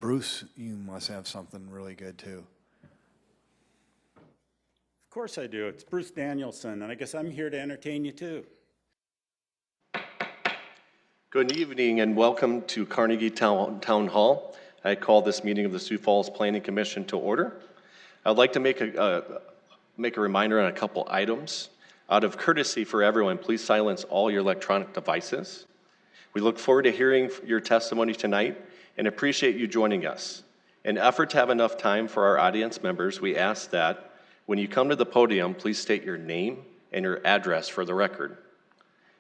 Bruce, you must have something really good too. Of course I do. It's Bruce Danielson, and I guess I'm here to entertain you too. Good evening and welcome to Carnegie Town Hall. I call this meeting of the Sioux Falls Planning Commission to order. I'd like to make a reminder on a couple items. Out of courtesy for everyone, please silence all your electronic devices. We look forward to hearing your testimony tonight and appreciate you joining us. In an effort to have enough time for our audience members, we ask that when you come to the podium, please state your name and your address for the record.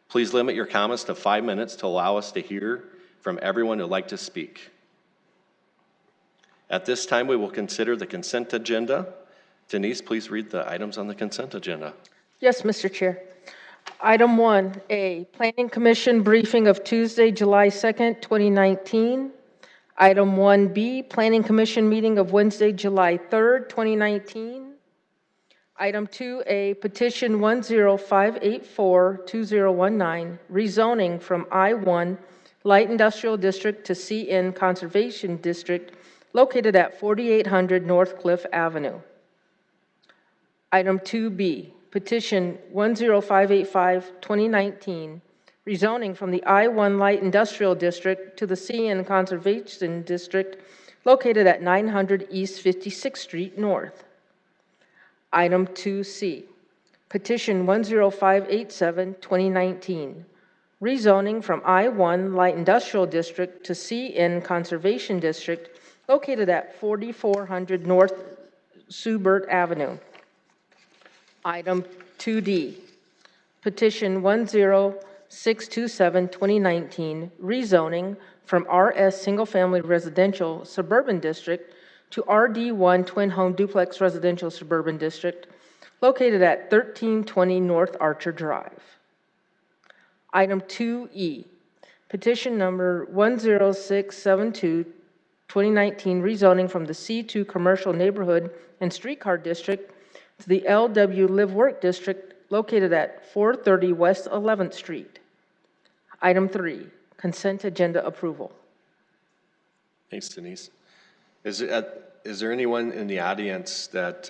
Please limit your comments to 5 minutes to allow us to hear from everyone who'd like to speak. At this time, we will consider the consent agenda. Denise, please read the items on the consent agenda. Yes, Mr. Chair. Item 1A, Planning Commission briefing of Tuesday, July 2nd, 2019. Item 1B, Planning Commission meeting of Wednesday, July 3rd, 2019. Item 2A, Petition 10584-2019, rezoning from I-1 Light Industrial District to CN Conservation District located at 4800 North Cliff Avenue. Item 2B, Petition 10585-2019, rezoning from the I-1 Light Industrial District to the CN Conservation District located at 900 East 56th Street North. Item 2C, Petition 10587-2019, rezoning from I-1 Light Industrial District to CN Conservation District located at 4400 North Subert Avenue. Item 2D, Petition 10627-2019, rezoning from RS Single Family Residential Suburban District to RD1 Twin Home Duplex Residential Suburban District located at 1320 North Archer Drive. Item 2E, Petition number 10672-2019, rezoning from the C2 Commercial Neighborhood and Streetcar District to the LW Live Work District located at 430 West 11th Street. Item 3, consent agenda approval. Thanks, Denise. Is there anyone in the audience that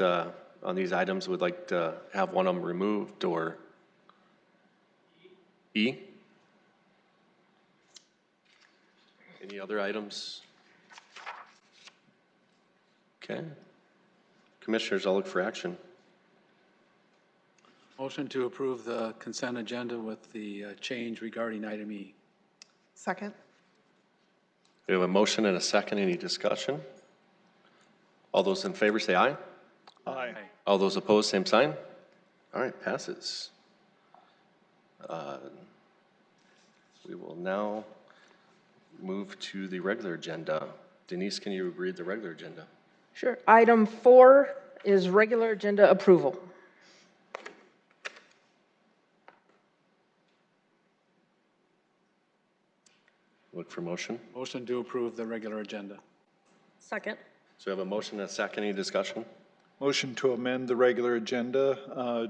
on these items would like to have one of them removed or E? Any other items? Okay. Commissioners, I'll look for action. Motion to approve the consent agenda with the change regarding item E. Second. We have a motion and a second. Any discussion? All those in favor say aye. Aye. All those opposed, same sign. All right, passes. We will now move to the regular agenda. Denise, can you read the regular agenda? Sure. Item 4 is regular agenda approval. Look for motion. Motion to approve the regular agenda. Second. So we have a motion and a second. Any discussion? Motion to amend the regular agenda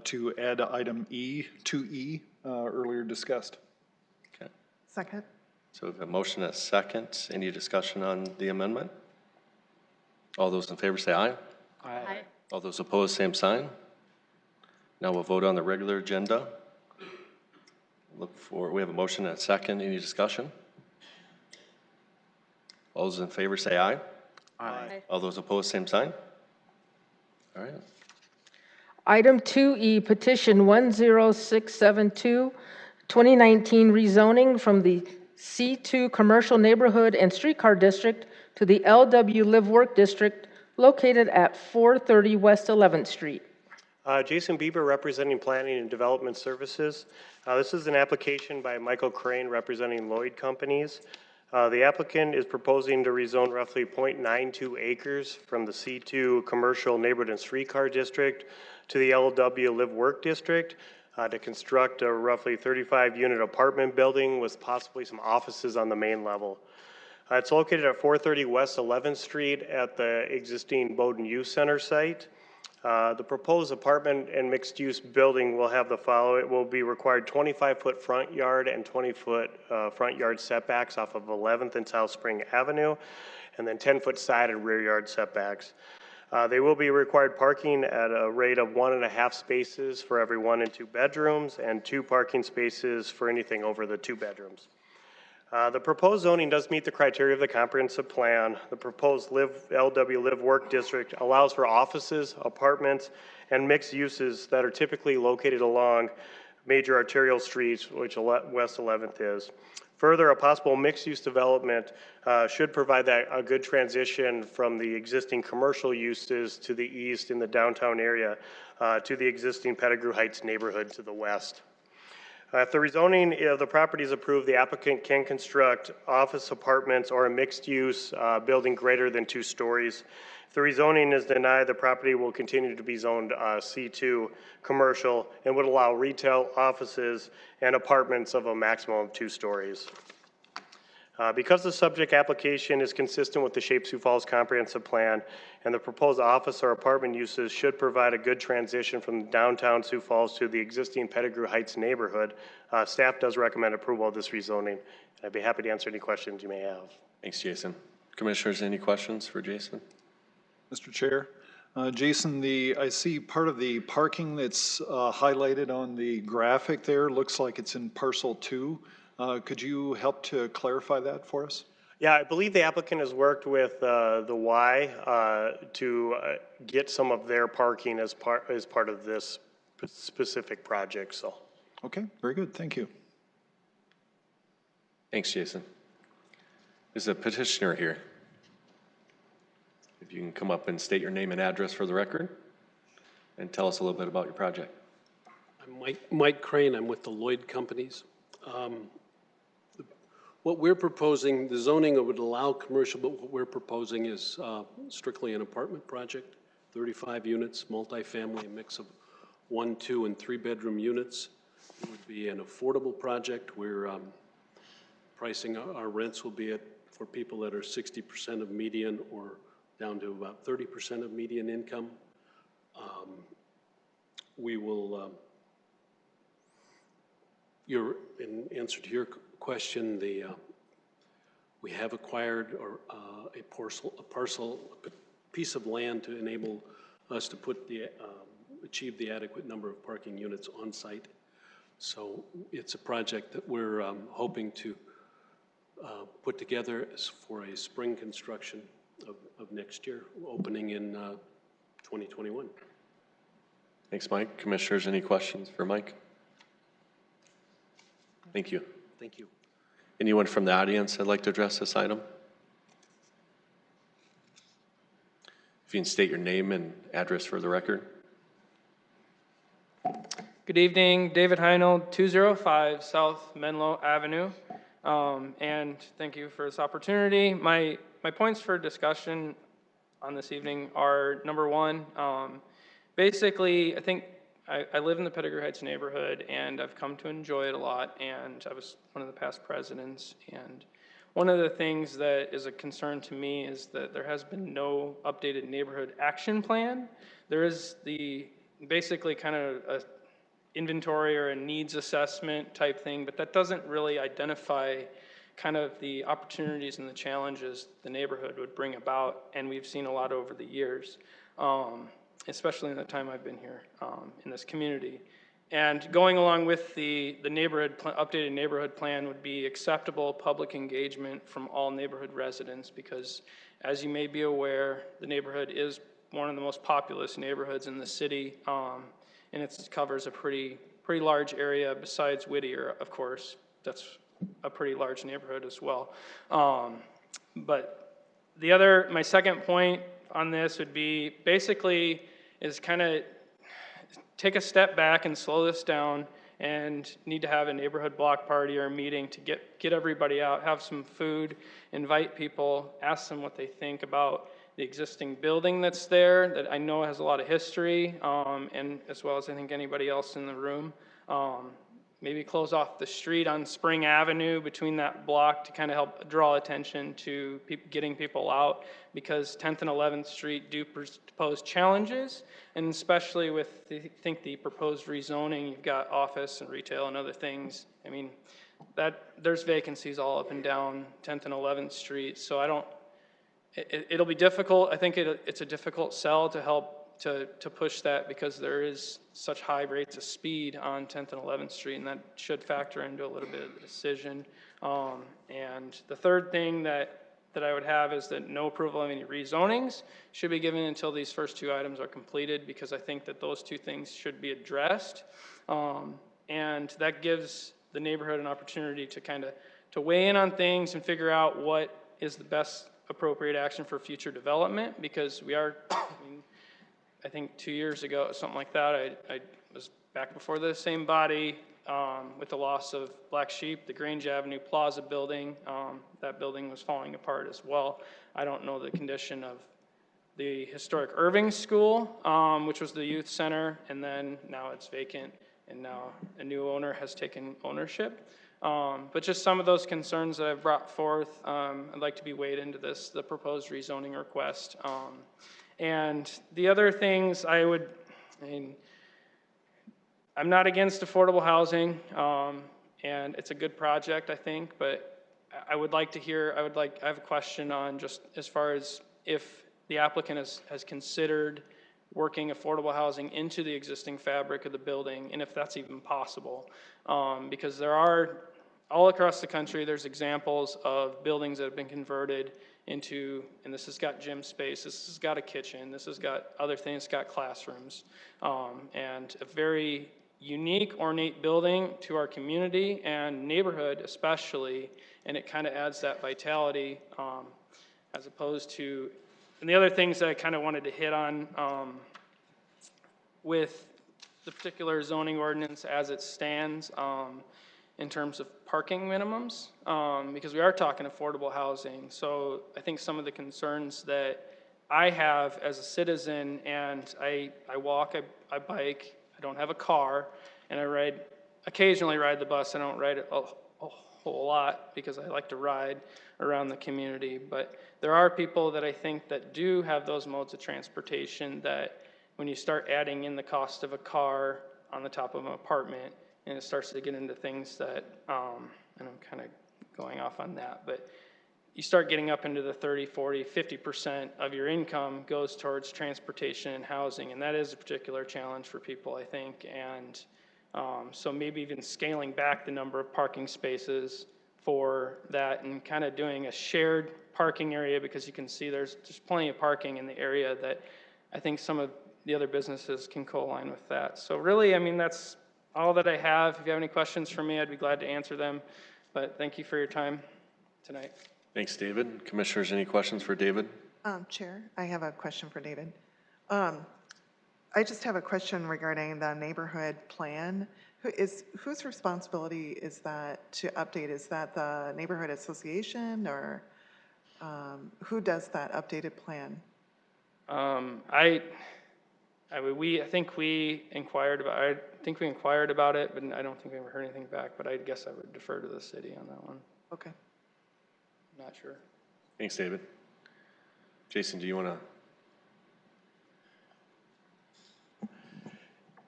to add item E to E, earlier discussed. Okay. Second. So we have a motion and a second. Any discussion on the amendment? All those in favor say aye. Aye. All those opposed, same sign. Now we'll vote on the regular agenda. We have a motion and a second. Any discussion? All those in favor say aye. Aye. All those opposed, same sign. All right. Item 2E, Petition 10672-2019, rezoning from the C2 Commercial Neighborhood and Streetcar District to the LW Live Work District located at 430 West 11th Street. Jason Bieber, representing Planning and Development Services. This is an application by Michael Crane, representing Lloyd Companies. The applicant is proposing to rezone roughly 0.92 acres from the C2 Commercial Neighborhood and Streetcar District to the LW Live Work District to construct a roughly 35-unit apartment building with possibly some offices on the main level. It's located at 430 West 11th Street at the existing Bowdoin Youth Center site. The proposed apartment and mixed-use building will have the following. It will be required 25-foot front yard and 20-foot front yard setbacks off of 11th and South Spring Avenue. and then 10-foot side and rear yard setbacks. They will be required parking at a rate of 1.5 spaces for every 1 and 2 bedrooms and 2 parking spaces for anything over the 2 bedrooms. The proposed zoning does meet the criteria of the comprehensive plan. The proposed LW Live Work District allows for offices, apartments, and mixed uses that are typically located along major arterial streets, which West 11th is. Further, a possible mixed-use development should provide a good transition from the existing commercial uses to the east in the downtown area to the existing Pettigrew Heights neighborhood to the west. If the rezoning of the property is approved, the applicant can construct office apartments or a mixed-use building greater than 2 stories. If the rezoning is denied, the property will continue to be zoned C2 commercial and would allow retail, offices, and apartments of a maximum of 2 stories. Because the subject application is consistent with the Shape Sioux Falls Comprehensive Plan and the proposed office or apartment uses should provide a good transition from downtown Sioux Falls to the existing Pettigrew Heights neighborhood, staff does recommend approval of this rezoning. I'd be happy to answer any questions you may have. Thanks, Jason. Commissioners, any questions for Jason? Mr. Chair, Jason, I see part of the parking that's highlighted on the graphic there looks like it's in parcel 2. Could you help to clarify that for us? Yeah, I believe the applicant has worked with the Y to get some of their parking as part of this specific project. So. Okay, very good. Thank you. Thanks, Jason. Is a petitioner here? If you can come up and state your name and address for the record and tell us a little bit about your project. I'm Mike Crane. I'm with the Lloyd Companies. What we're proposing, the zoning would allow commercial, but what we're proposing is strictly an apartment project, 35 units, multifamily, a mix of 1, 2, and 3 bedroom units. It would be an affordable project where pricing our rents will be for people that are 60% of median or down to about 30% of median income. We will, in answer to your question, we have acquired a piece of land to enable us to achieve the adequate number of parking units on site. So it's a project that we're hoping to put together for a spring construction of next year, opening in 2021. Thanks, Mike. Commissioners, any questions for Mike? Thank you. Thank you. Anyone from the audience that'd like to address this item? If you can state your name and address for the record. Good evening, David Heinold, 205 South Menlo Avenue. And thank you for this opportunity. My points for discussion on this evening are, number one, basically, I think I live in the Pettigrew Heights neighborhood, and I've come to enjoy it a lot, and I was one of the past presidents, and one of the things that is a concern to me is that there has been no updated neighborhood action plan. There is basically kind of a inventory or a needs assessment type thing, but that doesn't really identify kind of the opportunities and the challenges the neighborhood would bring about, and we've seen a lot over the years. Especially in the time I've been here in this community. And going along with the updated neighborhood plan would be acceptable public engagement from all neighborhood residents, because as you may be aware, the neighborhood is one of the most populous neighborhoods in the city, and it covers a pretty large area besides Whittier, of course. That's a pretty large neighborhood as well. But my second point on this would be basically is kind of take a step back and slow this down, and need to have a neighborhood block party or a meeting to get everybody out, have some food, invite people, ask them what they think about the existing building that's there that I know has a lot of history, and as well as I think anybody else in the room. Maybe close off the street on Spring Avenue between that block to kind of help draw attention to getting people out, because 10th and 11th Street do pose challenges, and especially with the proposed rezoning, you've got office and retail and other things. I mean, there's vacancies all up and down 10th and 11th Street, so it'll be difficult. I think it's a difficult sell to help to push that because there is such high rates of speed on 10th and 11th Street, and that should factor into a little bit of the decision. And the third thing that I would have is that no approval of any rezonings should be given until these first two items are completed, because I think that those two things should be addressed. And that gives the neighborhood an opportunity to kind of to weigh in on things and figure out what is the best appropriate action for future development, because we are, I think 2 years ago, something like that, I was back before the same body with the loss of Black Sheep, the Grange Avenue Plaza building. That building was falling apart as well. I don't know the condition of the historic Irving School, which was the youth center, and then now it's vacant, and now a new owner has taken ownership. But just some of those concerns that I've brought forth, I'd like to be weighed into the proposed rezoning request. And the other things I'm not against affordable housing, and it's a good project, I think, but I would like to hear, I have a question on just as far as if the applicant has considered working affordable housing into the existing fabric of the building, and if that's even possible. Because there are, all across the country, there's examples of buildings that have been converted into, and this has got gym space, this has got a kitchen, this has got other things, it's got classrooms, and a very unique, ornate building to our community and neighborhood especially, and it kind of adds that vitality as opposed to, and the other things that I kind of wanted to hit on with the particular zoning ordinance as it stands in terms of parking minimums, because we are talking affordable housing. So I think some of the concerns that I have as a citizen, and I walk, I bike, I don't have a car, and I occasionally ride the bus. I don't ride it a whole lot because I like to ride around the community. But there are people that I think that do have those modes of transportation that when you start adding in the cost of a car on the top of an apartment, and it starts to get into things that, and I'm kind of going off on that, but you start getting up into the 30, 40, 50% of your income goes towards transportation and housing, and that is a particular challenge for people, I think. And so maybe even scaling back the number of parking spaces for that and kind of doing a shared parking area, because you can see there's plenty of parking in the area that I think some of the other businesses can co-align with that. So really, I mean, that's all that I have. If you have any questions for me, I'd be glad to answer them. But thank you for your time tonight. Thanks, David. Commissioners, any questions for David? Chair, I have a question for David. I just have a question regarding the neighborhood plan. Whose responsibility is that to update? Is that the neighborhood association, or who does that updated plan? I think we inquired about it, but I don't think we ever heard anything back, but I guess I would defer to the city on that one. Okay. I'm not sure. Thanks, David. Jason, do you want to?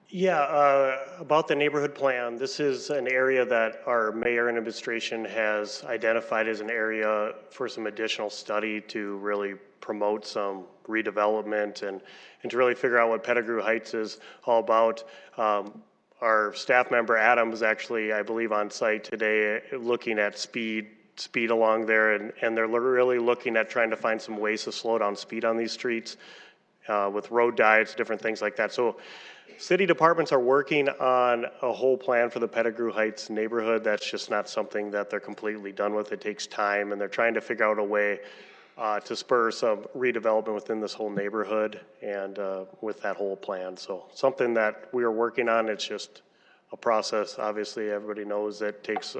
Yeah, about the neighborhood plan, this is an area that our mayor and administration has identified as an area for some additional study to really promote some redevelopment and to really figure out what Pettigrew Heights is all about. Our staff member Adam was actually, I believe, on site today looking at speed along there, and they're really looking at trying to find some ways to slow down speed on these streets with road diets, different things like that. So city departments are working on a whole plan for the Pettigrew Heights neighborhood. That's just not something that they're completely done with. It takes time, and they're trying to figure out a way to spur some redevelopment within this whole neighborhood and with that whole plan. So something that we are working on. It's just a process. Obviously, everybody knows that takes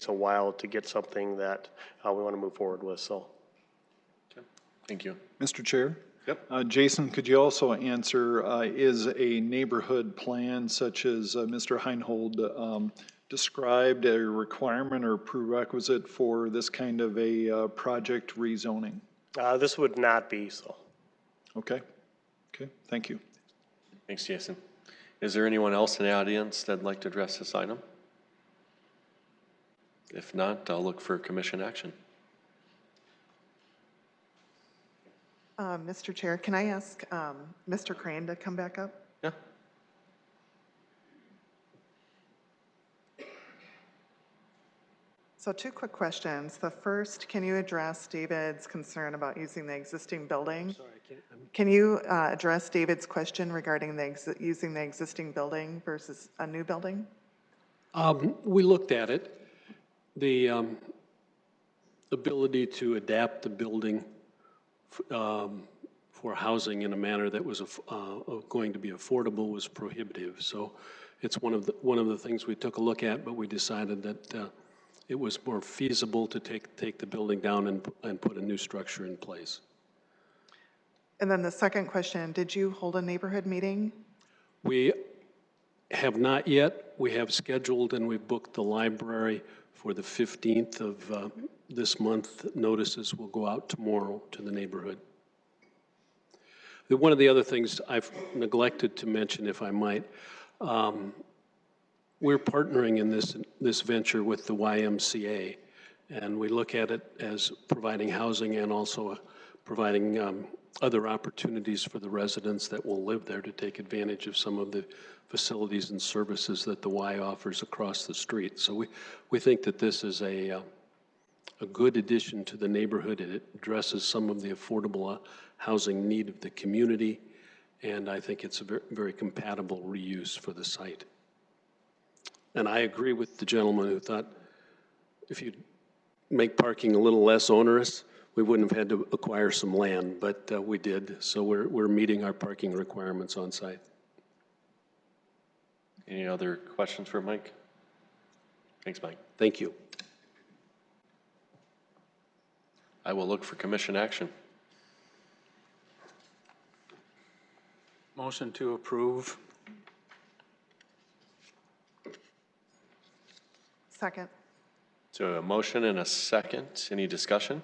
a while to get something that we want to move forward with. So, Okay. Thank you. Mr. Chair? Yep. Jason, could you also answer, is a neighborhood plan such as Mr. Heinhold described a requirement or prerequisite for this kind of a project rezoning? this would not be so. Okay. Okay, thank you. Thanks, Jason. Is there anyone else in the audience that'd like to address this item? If not, I'll look for commission action. Mr. Chair, can I ask Mr. Crane to come back up? Yeah. So two quick questions. The first, can you address David's concern about using the existing building? Can you address David's question regarding using the existing building versus a new building? We looked at it. The ability to adapt the building for housing in a manner that was going to be affordable was prohibitive. So it's one of the things we took a look at, but we decided that it was more feasible to take the building down and put a new structure in place. And then the second question, did you hold a neighborhood meeting? We have not yet. We have scheduled and we've booked the library for the 15th of this month. Notices will go out tomorrow to the neighborhood. One of the other things I've neglected to mention, if I might, we're partnering in this venture with the YMCA, and we look at it as providing housing and also providing other opportunities for the residents that will live there to take advantage of some of the facilities and services that the Y offers across the street. So we think that this is a good addition to the neighborhood. It addresses some of the affordable housing need of the community, and I think it's a very, very compatible reuse for the site. And I agree with the gentleman who thought if you make parking a little less onerous, we wouldn't have had to acquire some land, but we did. So we're meeting our parking requirements on site. Any other questions for Mike? Thanks, Mike. Thank you. I will look for commission action. Motion to approve. Second. So a motion and a second. Any discussion?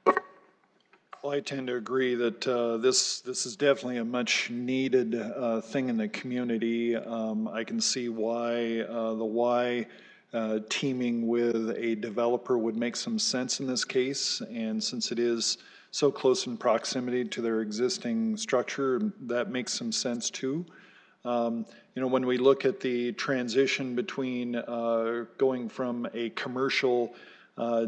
Well, I tend to agree that this is definitely a much needed thing in the community. I can see why the Y teaming with a developer would make some sense in this case, and since it is so close in proximity to their existing structure, that makes some sense too. You know, when we look at the transition between going from a commercial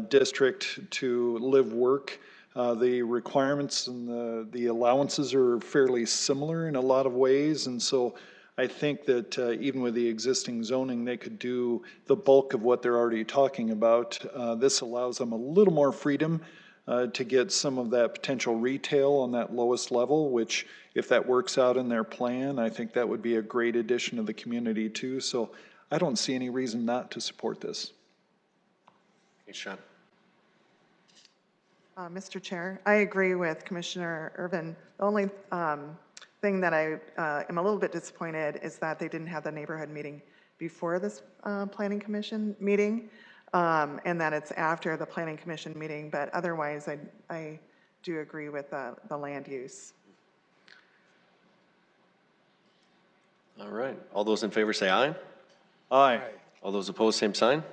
district to live-work, the requirements and the allowances are fairly similar in a lot of ways, and so I think that even with the existing zoning, they could do the bulk of what they're already talking about. This allows them a little more freedom to get some of that potential retail on that lowest level, which if that works out in their plan, I think that would be a great addition to the community too. So I don't see any reason not to support this. Thanks, Sean. Mr. Chair, I agree with Commissioner Irvin. The only thing that I am a little bit disappointed is that they didn't have the neighborhood meeting before this planning commission meeting, and that it's after the planning commission meeting, but otherwise I do agree with the land use. All right. All those in favor say aye. Aye. All those opposed, same sign.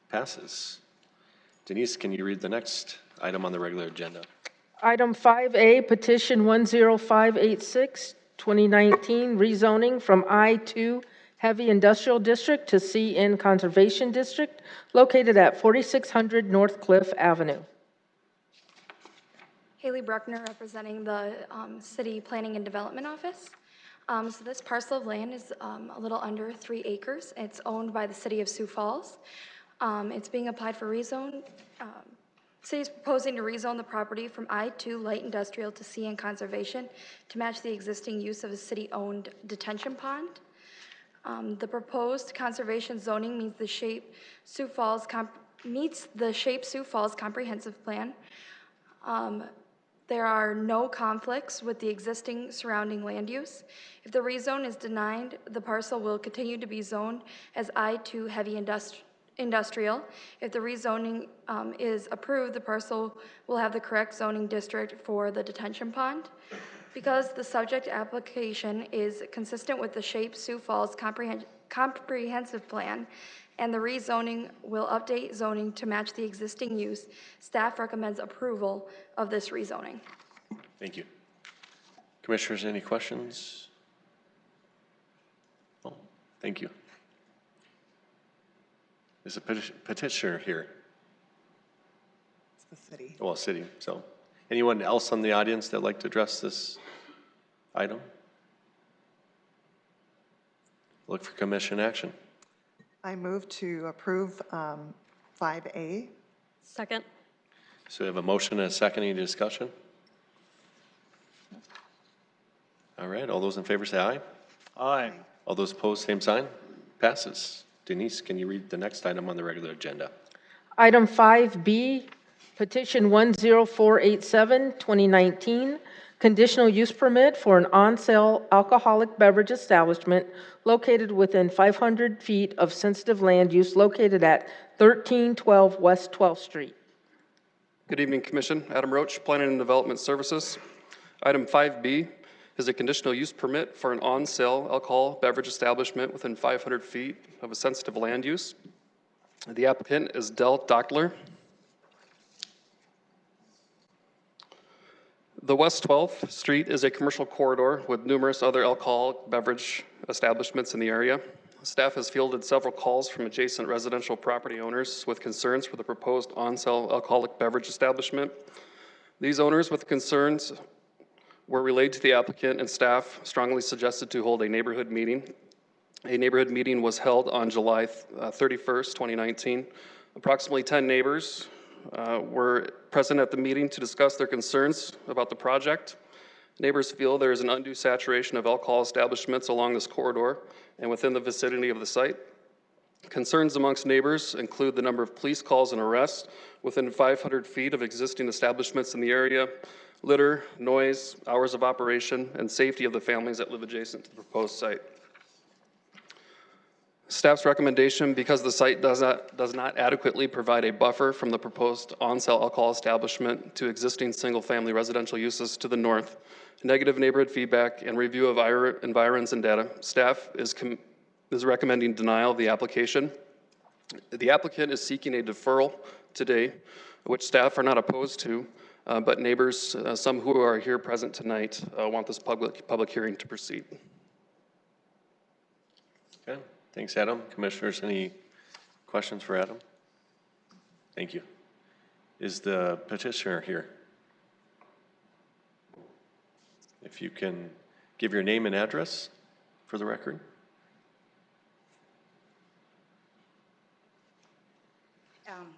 Passes. Denise, can you read the next item on the regular agenda? Item 5A, petition 10586, 2019, rezoning from I-2 Heavy Industrial District to CN Conservation District, located at 4600 North Cliff Avenue. Haley Bruckner, representing the City Planning and Development Office. So this parcel of land is a little under 3 acres. It's owned by the City of Sioux Falls. It's being applied for rezone. City is proposing to rezone the property from I-2 Light Industrial to CN Conservation to match the existing use of a city-owned detention pond. The proposed conservation zoning meets the shape Sioux Falls comprehensive plan. There are no conflicts with the existing surrounding land use. If the rezone is denied, the parcel will continue to be zoned as I-2 Heavy Industrial. If the rezoning is approved, the parcel will have the correct zoning district for the detention pond. Because the subject application is consistent with the shape Sioux Falls comprehensive plan and the rezoning will update zoning to match the existing use. Staff recommends approval of this rezoning. Thank you. Commissioners, any questions? Oh, thank you. Is the petitioner here? It's the city. Well, city, so. Anyone else in the audience that'd like to address this item? Look for commission action. I move to approve 5A. Second. So we have a motion and a second. Any discussion? All right, all those in favor say aye. Aye. All those opposed, same sign. Passes. Denise, can you read the next item on the regular agenda? Item 5B, petition 10487, 2019, conditional use permit for an on-sale alcoholic beverage establishment located within 500 feet of sensitive land use located at 1312 West 12th Street. Good evening, Commission. Adam Roach, Planning and Development Services. Item 5B is a conditional use permit for an on-sale alcohol beverage establishment within 500 feet of a sensitive land use. The applicant is Del Dockler. The West 12th Street is a commercial corridor with numerous other alcoholic beverage establishments in the area. Staff has fielded several calls from adjacent residential property owners with concerns for the proposed on-sale alcoholic beverage establishment. These owners with concerns were relayed to the applicant, and staff strongly suggested to hold a neighborhood meeting. A neighborhood meeting was held on July 31st, 2019. Approximately 10 neighbors were present at the meeting to discuss their concerns about the project. Neighbors feel there is an undue saturation of alcohol establishments along this corridor and within the vicinity of the site. Concerns amongst neighbors include the number of police calls and arrests within 500 feet of existing establishments in the area, litter, noise, hours of operation, and safety of the families that live adjacent to the proposed site. Staff's recommendation, because the site does not adequately provide a buffer from the proposed on-sale alcohol establishment to existing single-family residential uses to the north, negative neighborhood feedback, and review of environs and data, staff is recommending denial of the application. The applicant is seeking a deferral today, which staff are not opposed to, but neighbors, some who are here present tonight, want this public hearing to proceed. Okay, thanks, Adam. Commissioners, any questions for Adam? Thank you. Is the petitioner here? If you can give your name and address for the record.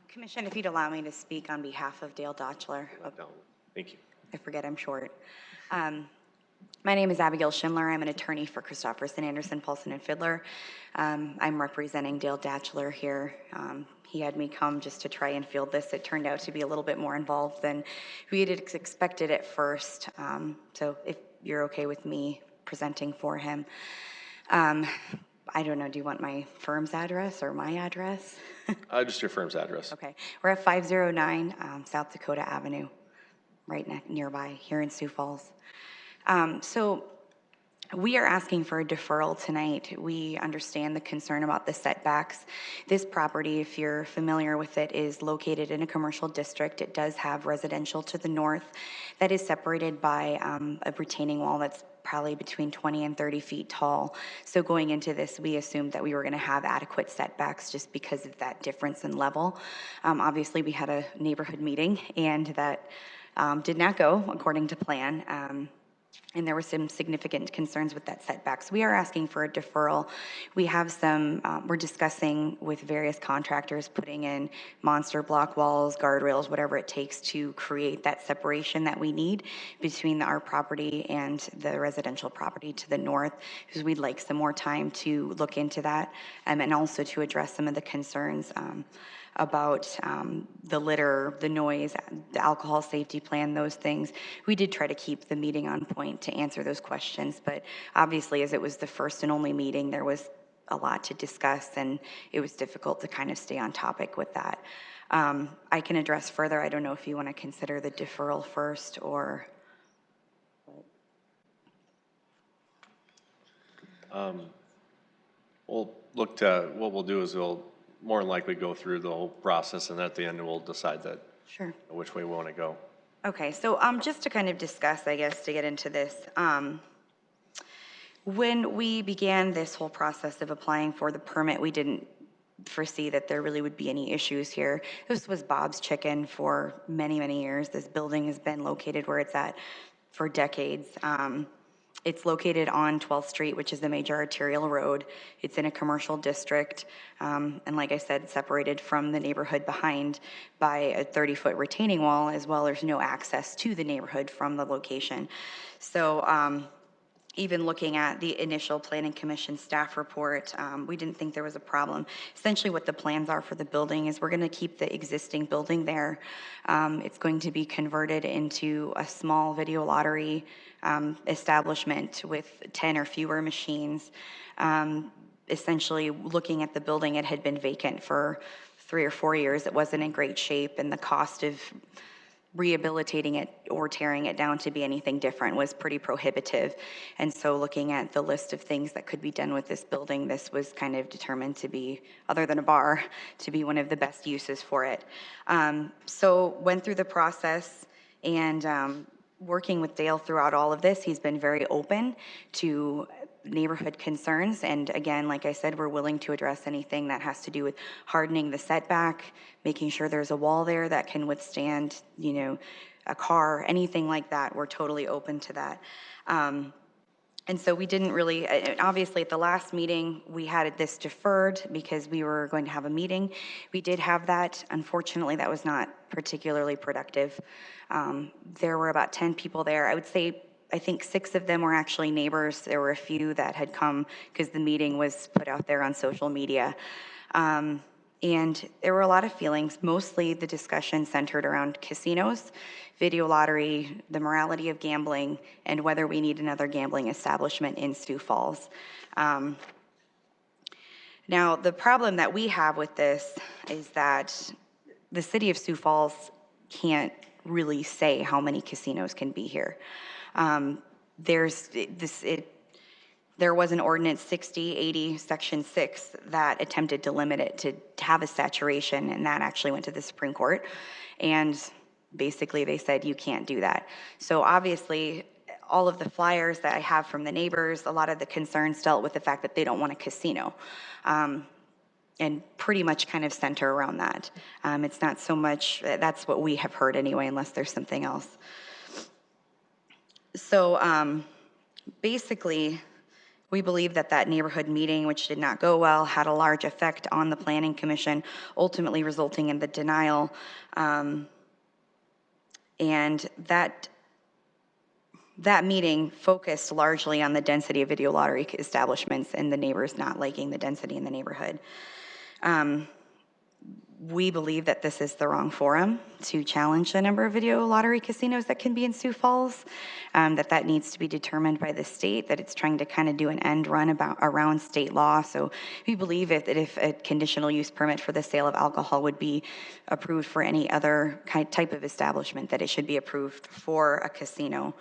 Commission, if you'd allow me to speak on behalf of Dale Dockler. Thank you. I forget I'm short. My name is Abigail Schindler. I'm an attorney for Christopherson, Anderson, Paulson, and Fiddler. I'm representing Dale Dockler here. He had me come just to try and field this. It turned out to be a little bit more involved than we had expected at first. So if you're okay with me presenting for him. I don't know, do you want my firm's address or my address? Just your firm's address. Okay, we're at 509 South Dakota Avenue, right nearby here in Sioux Falls. So we are asking for a deferral tonight. We understand the concern about the setbacks. This property, if you're familiar with it, is located in a commercial district. It does have residential to the north that is separated by a retaining wall that's probably between 20 and 30 feet tall. So going into this, we assumed that we were going to have adequate setbacks just because of that difference in level. Obviously, we had a neighborhood meeting, and that did not go according to plan. And there were some significant concerns with that setback. So we are asking for a deferral. We have some, we're discussing with various contractors putting in monster block walls, guardrails, whatever it takes to create that separation that we need between our property and the residential property to the north, because we'd like some more time to look into that and also to address some of the concerns about the litter, the noise, the alcohol safety plan, those things. We did try to keep the meeting on point to answer those questions, but obviously as it was the first and only meeting, there was a lot to discuss, and it was difficult to kind of stay on topic with that. I can address further. I don't know if you want to consider the deferral first or... We'll look to, what we'll do is we'll more than likely go through the whole process, and at the end, we'll decide that Sure. which way we want to go. Okay, so just to kind of discuss, I guess, to get into this, when we began this whole process of applying for the permit, we didn't foresee that there really would be any issues here. This was Bob's Chicken for many, many years. This building has been located where it's at for decades. It's located on 12th Street, which is the major arterial road. It's in a commercial district, and like I said, separated from the neighborhood behind by a 30-foot retaining wall, as well as no access to the neighborhood from the location. So even looking at the initial Planning Commission staff report, we didn't think there was a problem. Essentially what the plans are for the building is we're going to keep the existing building there. It's going to be converted into a small video lottery establishment with 10 or fewer machines. Essentially looking at the building, it had been vacant for 3 or 4 years. It wasn't in great shape, and the cost of rehabilitating it or tearing it down to be anything different was pretty prohibitive. And so looking at the list of things that could be done with this building, this was kind of determined to be, other than a bar, to be one of the best uses for it. So went through the process, and working with Dale throughout all of this, he's been very open to neighborhood concerns. And again, like I said, we're willing to address anything that has to do with hardening the setback, making sure there's a wall there that can withstand, you know, a car, anything like that. We're totally open to that. And so we didn't really, obviously at the last meeting, we had this deferred because we were going to have a meeting. We did have that. Unfortunately, that was not particularly productive. There were about 10 people there. I would say, I think 6 of them were actually neighbors. There were a few that had come because the meeting was put out there on social media. And there were a lot of feelings. Mostly the discussion centered around casinos, video lottery, the morality of gambling, and whether we need another gambling establishment in Sioux Falls. Now, the problem that we have with this is that the city of Sioux Falls can't really say how many casinos can be here. There was an ordinance 6080 section 6 that attempted to limit it to have a saturation, and that actually went to the Supreme Court, and basically they said you can't do that. So obviously all of the flyers that I have from the neighbors, a lot of the concerns dealt with the fact that they don't want a casino, and pretty much kind of center around that. It's not so much, that's what we have heard anyway, unless there's something else. So basically, we believe that that neighborhood meeting, which did not go well, had a large effect on the Planning Commission, ultimately resulting in the denial. And that meeting focused largely on the density of video lottery establishments and the neighbors not liking the density in the neighborhood. We believe that this is the wrong forum to challenge the number of video lottery casinos that can be in Sioux Falls, that needs to be determined by the state, that it's trying to kind of do an end run around state law. So we believe that if a conditional use permit for the sale of alcohol would be approved for any other type of establishment, that it should be approved for a casino.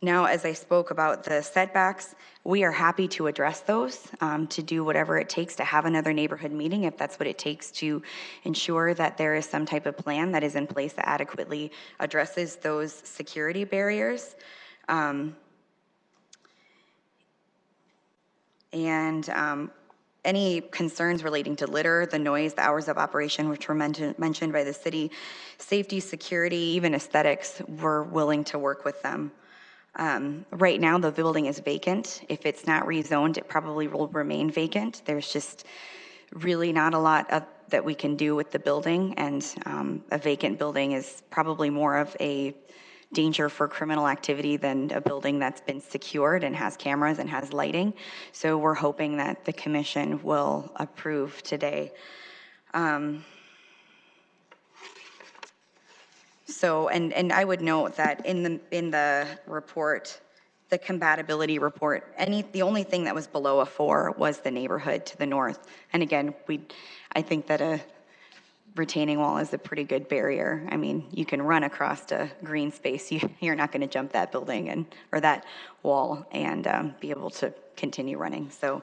Now, as I spoke about the setbacks, we are happy to address those, to do whatever it takes to have another neighborhood meeting, if that's what it takes to ensure that there is some type of plan that is in place that adequately addresses those security barriers. Any concerns relating to litter, the noise, the hours of operation, which were mentioned by the city, safety, security, even aesthetics, we're willing to work with them. Right now, the building is vacant. If it's not rezoned, it probably will remain vacant. There's just really not a lot that we can do with the building, and a vacant building is probably more of a danger for criminal activity than a building that's been secured and has cameras and has lighting. So we're hoping that the commission will approve today. So, and I would note that in the report, the compatibility report, the only thing that was below a 4 was the neighborhood to the north. And again, I think that retaining wall is a pretty good barrier. I mean, you can run across a green space. You're not going to jump that building or that wall and be able to continue running. So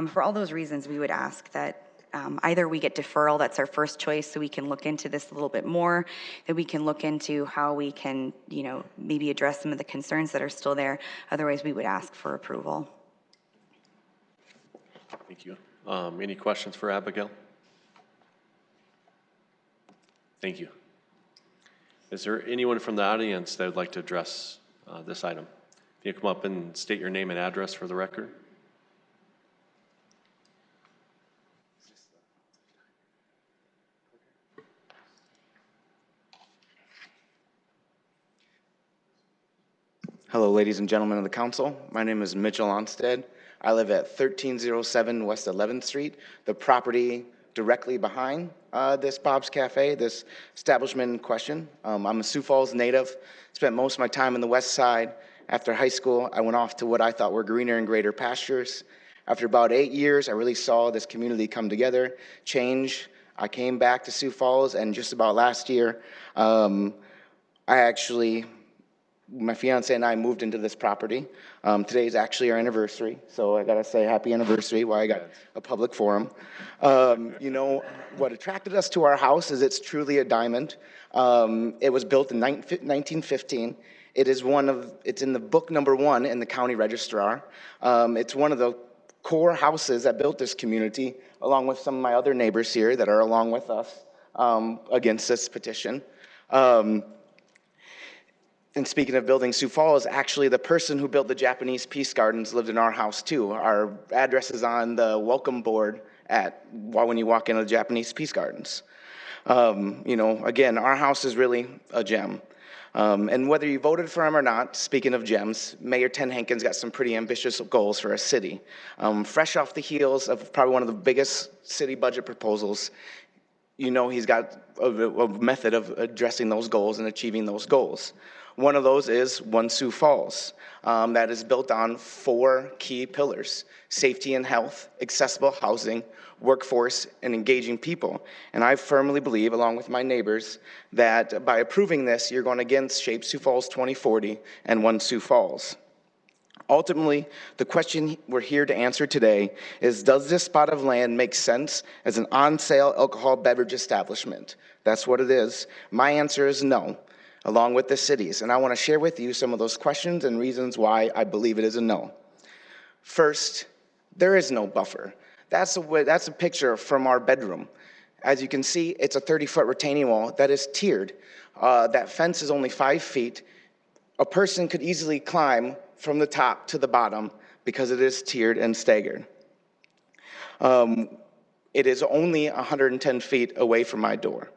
for all those reasons, we would ask that either we get deferral, that's our first choice, so we can look into this a little bit more, that we can look into how we can, maybe address some of the concerns that are still there. Otherwise, we would ask for approval. Thank you. Any questions for Abigail? Thank you. Is there anyone from the audience that would like to address this item? Can you come up and state your name and address for the record? Hello, ladies and gentlemen of the council. My name is Mitchell Onstead. I live at 1307 West 11th Street, the property directly behind this Bob's Cafe, this establishment in question. I'm a Sioux Falls native, spent most of my time in the west side. After high school, I went off to what I thought were greener and greater pastures. After about 8 years, I really saw this community come together, change. I came back to Sioux Falls, and just about last year, my fiance and I moved into this property. Today is actually our anniversary, so I gotta say happy anniversary while I got a public forum. What attracted us to our house is it's truly a diamond. It was built in 1915. It's in the book #1 in the county registrar. It's one of the core houses that built this community, along with some of my other neighbors here that are along with us against this petition. And speaking of building Sioux Falls, actually the person who built the Japanese Peace Gardens lived in our house too. Our address is on the welcome board when you walk into the Japanese Peace Gardens. Again, our house is really a gem. And whether you voted for him or not, speaking of gems, Mayor Ten Hankins got some pretty ambitious goals for our city. Fresh off the heels of probably one of the biggest city budget proposals, he's got a method of addressing those goals and achieving those goals. One of those is One Sioux Falls, that is built on 4 key pillars: safety and health, accessible housing, workforce, and engaging people. And I firmly believe, along with my neighbors, that by approving this, you're going against Shape Sioux Falls 2040 and One Sioux Falls. Ultimately, the question we're here to answer today is, does this spot of land make sense as an on-sale alcohol beverage establishment? That's what it is. My answer is no, along with the city's. And I want to share with you some of those questions and reasons why I believe it is a no. First, there is no buffer. That's a picture from our bedroom. As you can see, it's a 30-foot retaining wall that is tiered. That fence is only 5 feet. A person could easily climb from the top to the bottom because it is tiered and staggered. It is only 110 feet away from my door.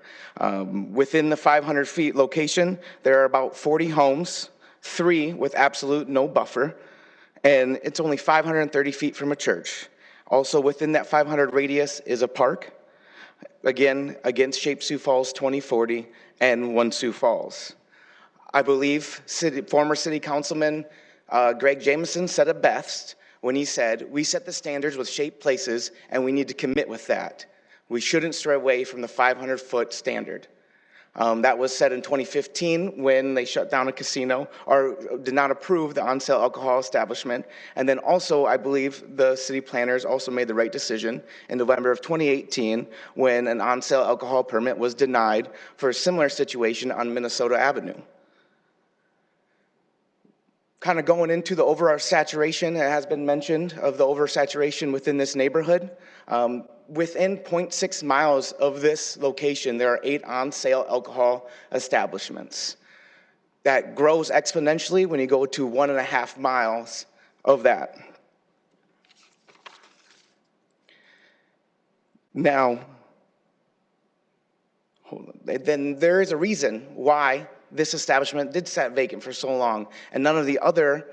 Within the 500 feet location, there are about 40 homes, 3 with absolute no buffer, and it's only 530 feet from a church. Also within that 500 radius is a park, again, against Shape Sioux Falls 2040 and One Sioux Falls. I believe former city councilman Greg Jameson said it best when he said, "We set the standards with Shape Places and we need to commit with that. We shouldn't stray away from the 500-foot standard." That was said in 2015 when they shut down a casino or did not approve the on-sale alcohol establishment. And then also, I believe the city planners also made the right decision in November of 2018 when an on-sale alcohol permit was denied for a similar situation on Minnesota Avenue. Kind of going into the oversaturation, it has been mentioned of the oversaturation within this neighborhood. Within 0.6 miles of this location, there are 8 on-sale alcohol establishments. That grows exponentially when you go to 1.5 miles of that. Now, then there is a reason why this establishment did sit vacant for so long, and none of the other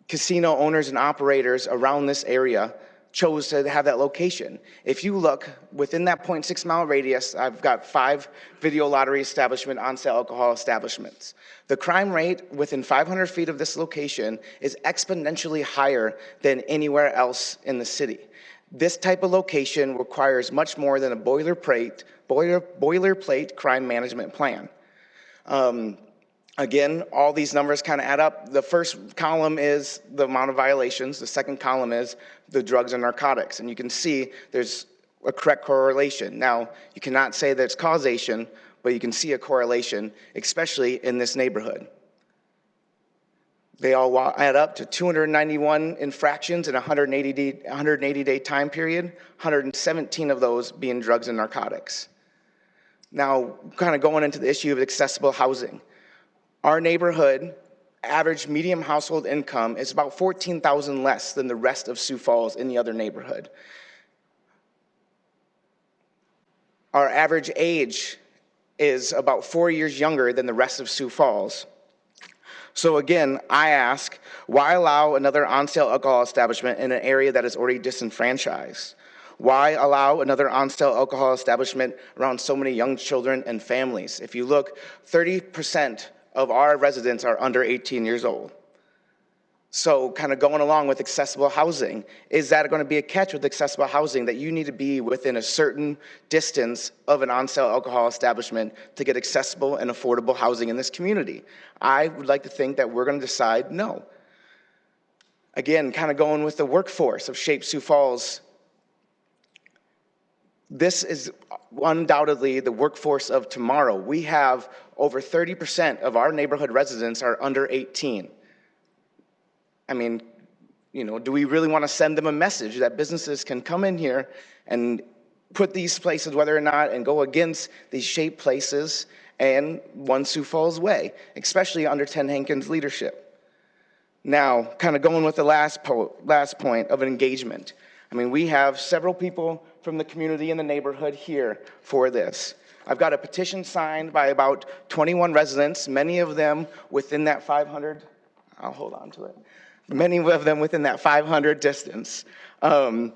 casino owners and operators around this area chose to have that location. If you look within that 0.6 mile radius, I've got 5 video lottery establishment on-sale alcohol establishments. The crime rate within 500 feet of this location is exponentially higher than anywhere else in the city. This type of location requires much more than a boilerplate boilerplate crime management plan. Again, all these numbers kind of add up. The first column is the amount of violations. The second column is the drugs and narcotics. And you can see there's a correct correlation. Now, you cannot say that it's causation, but you can see a correlation, especially in this neighborhood. They all add up to 291 infractions in a 180-day time period, 117 of those being drugs and narcotics. Now, kind of going into the issue of accessible housing. Our neighborhood average median household income is about $14,000 less than the rest of Sioux Falls in the other neighborhood. Our average age is about 4 years younger than the rest of Sioux Falls. So again, I ask, why allow another on-sale alcohol establishment in an area that is already disenfranchised? Why allow another on-sale alcohol establishment around so many young children and families? If you look, 30% of our residents are under 18 years old. So kind of going along with accessible housing, is that going to be a catch with accessible housing that you need to be within a certain distance of an on-sale alcohol establishment to get accessible and affordable housing in this community? I would like to think that we're going to decide no. Again, kind of going with the workforce of Shape Sioux Falls. This is undoubtedly the workforce of tomorrow. We have over 30% of our neighborhood residents are under 18. I mean, you know, do we really want to send them a message that businesses can come in here and put these places, whether or not, and go against these Shape places and One Sioux Falls way, especially under Ted Hankins' leadership? Now, kind of going with the last point of engagement. I mean, we have several people from the community in the neighborhood here for this. I've got a petition signed by about 21 residents, many of them within that 500, I'll hold on to it, many of them within that 500 distance. You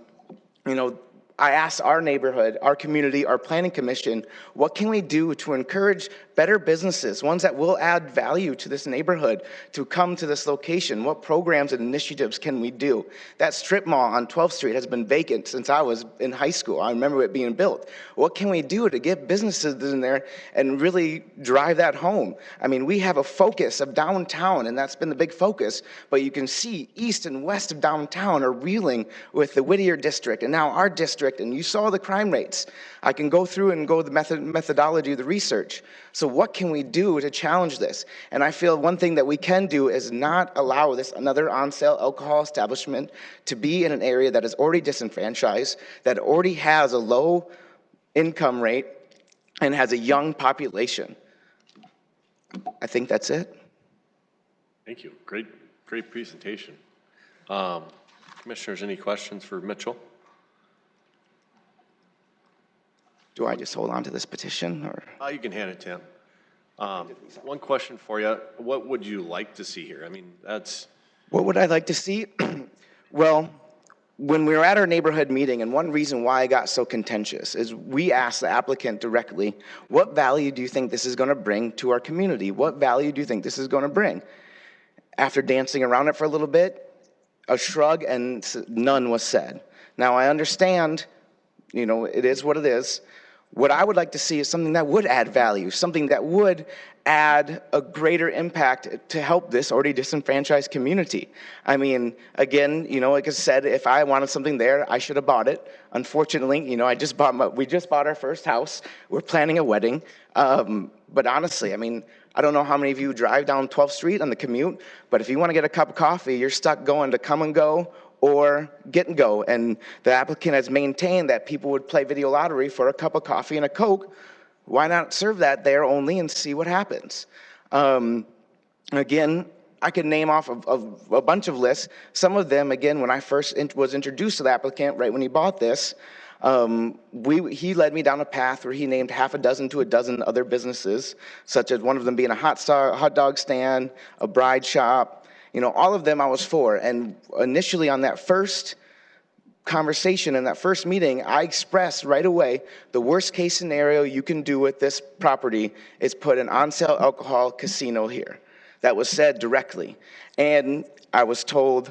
know, I asked our neighborhood, our community, our planning commission, what can we do to encourage better businesses, ones that will add value to this neighborhood, to come to this location? What programs and initiatives can we do? That strip mall on 12th Street has been vacant since I was in high school. I remember it being built. What can we do to get businesses in there and really drive that home? I mean, we have a focus of downtown, and that's been the big focus, but you can see east and west of downtown are reeling with the Whittier district and now our district, and you saw the crime rates. I can go through and go the methodology of the research. So what can we do to challenge this? And I feel one thing that we can do is not allow this another on-sale alcohol establishment to be in an area that is already disenfranchised, that already has a low income rate, and has a young population. I think that's it. Thank you. Great presentation. Commissioners, any questions for Mitchell? Do I just hold on to this petition, or? You can hand it to him. One question for you. What would you like to see here? I mean, that's... What would I like to see? Well, when we were at our neighborhood meeting, and one reason why I got so contentious is we asked the applicant directly, what value do you think this is going to bring to our community? What value do you think this is going to bring? After dancing around it for a little bit, a shrug and none was said. Now, I understand, you know, it is what it is. What I would like to see is something that would add value, something that would add a greater impact to help this already disenfranchised community. I mean, again, you know, like I said, if I wanted something there, I should have bought it. Unfortunately, you know, we just bought our first house. We're planning a wedding. But honestly, I mean, I don't know how many of you drive down 12th Street on the commute, but if you want to get a cup of coffee, you're stuck going to Come and Go or Get and Go. And the applicant has maintained that people would play video lottery for a cup of coffee and a Coke. Why not serve that there only and see what happens? Again, I could name off of a bunch of lists. Some of them, again, when I first was introduced to the applicant, right when he bought this, he led me down a path where he named half a dozen to a dozen other businesses, such as one of them being a hot dog stand, a bride shop. You know, all of them I was for. And initially on that first conversation, in that first meeting, I expressed right away, the worst case scenario you can do with this property is put an on-sale alcohol casino here. That was said directly. And I was told,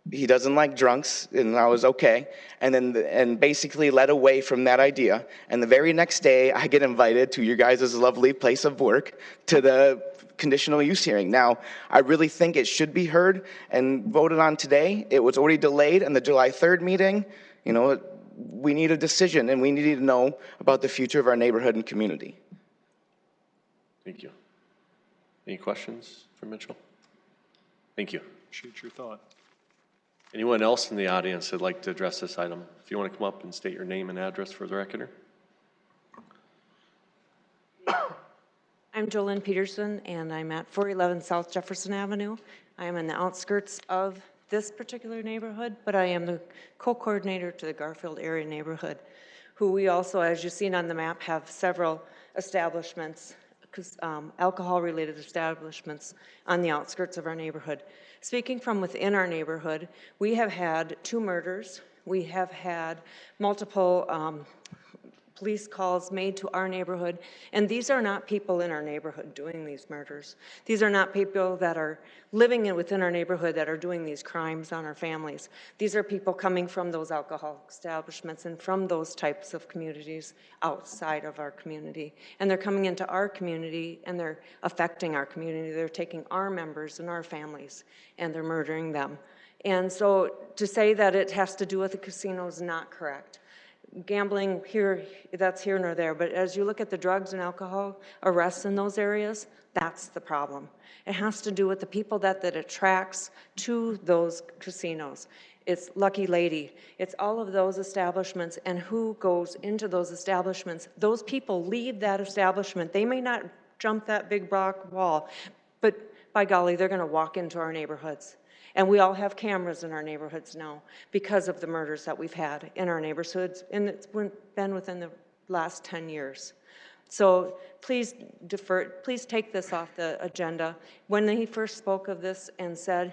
he doesn't like drunks, and I was okay. And basically led away from that idea. And the very next day, I get invited to your guys' lovely place of work to the conditional use hearing. Now, I really think it should be heard and voted on today. It was already delayed in the July 3rd meeting. You know, we need a decision, and we need to know about the future of our neighborhood and community. Thank you. Any questions for Mitchell? Thank you. Appreciate your thought. Anyone else in the audience that'd like to address this item? If you want to come up and state your name and address for the record. I'm Jolynn Peterson, and I'm at 411 South Jefferson Avenue. I am in the outskirts of this particular neighborhood, but I am the co-coordinator to the Garfield area neighborhood, who we also, as you've seen on the map, have several establishments, alcohol-related establishments on the outskirts of our neighborhood. Speaking from within our neighborhood, we have had 2 murders. We have had multiple police calls made to our neighborhood, and these are not people in our neighborhood doing these murders. These are not people that are living within our neighborhood that are doing these crimes on our families. These are people coming from those alcohol establishments and from those types of communities outside of our community. And they're coming into our community and they're affecting our community. They're taking our members and our families and they're murdering them. And so to say that it has to do with the casino is not correct. Gambling here, that's here nor there, but as you look at the drugs and alcohol arrests in those areas, that's the problem. It has to do with the people that attracts to those casinos. It's Lucky Lady, it's all of those establishments and who goes into those establishments. Those people leave that establishment. They may not jump that big rock wall, but by golly, they're gonna walk into our neighborhoods. And we all have cameras in our neighborhoods now because of the murders that we've had in our neighborhoods, and it's been within the last 10 years. So please please take this off the agenda. When he first spoke of this and said,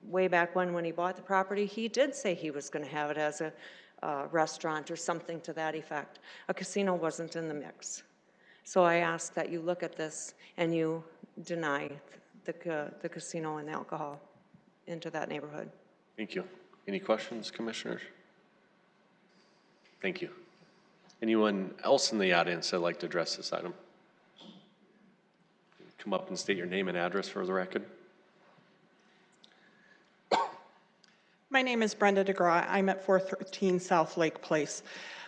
way back when he bought the property, he did say he was gonna have it as a restaurant or something to that effect. A casino wasn't in the mix. So I ask that you look at this and you deny the casino and the alcohol into that neighborhood. Thank you. Any questions, commissioners? Thank you. Anyone else in the audience that'd like to address this item? Come up and state your name and address for the record. My name is Brenda DeGraw. I'm at 413 South Lake Place.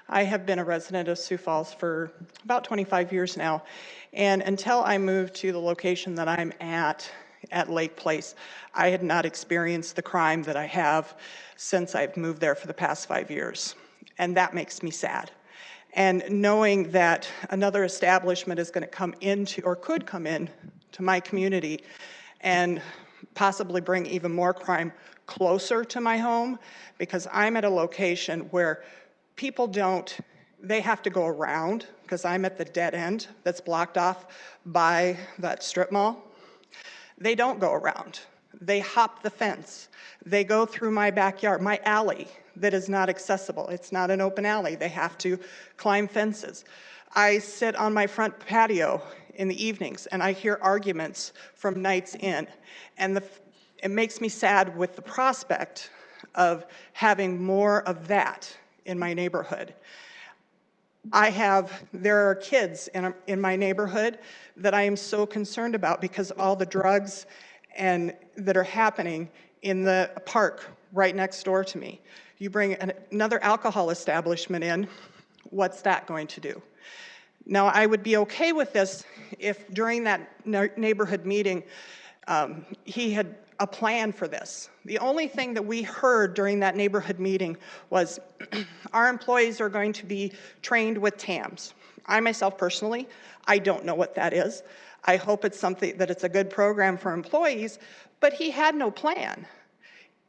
I have been a resident of Sioux Falls for about 25 years now, and until I moved to the location that I'm at Lake Place, I had not experienced the crime that I have since I've moved there for the past 5 years. And that makes me sad. And knowing that another establishment is going to come into, or could come in, to my community and possibly bring even more crime closer to my home, because I'm at a location where people they have to go around, because I'm at the dead end that's blocked off by that strip mall. They don't go around. They hop the fence. They go through my backyard, my alley that is not accessible. It's not an open alley. They have to climb fences. I sit on my front patio in the evenings and I hear arguments from nights in. And it makes me sad with the prospect of having more of that in my neighborhood. There are kids in my neighborhood that I am so concerned about because of all the drugs that are happening in the park right next door to me. You bring another alcohol establishment in, what's that going to do? Now, I would be okay with this if during that neighborhood meeting, he had a plan for this. The only thing that we heard during that neighborhood meeting was our employees are going to be trained with TAMs. I myself personally, I don't know what that is. I hope it's something that it's a good program for employees, but he had no plan.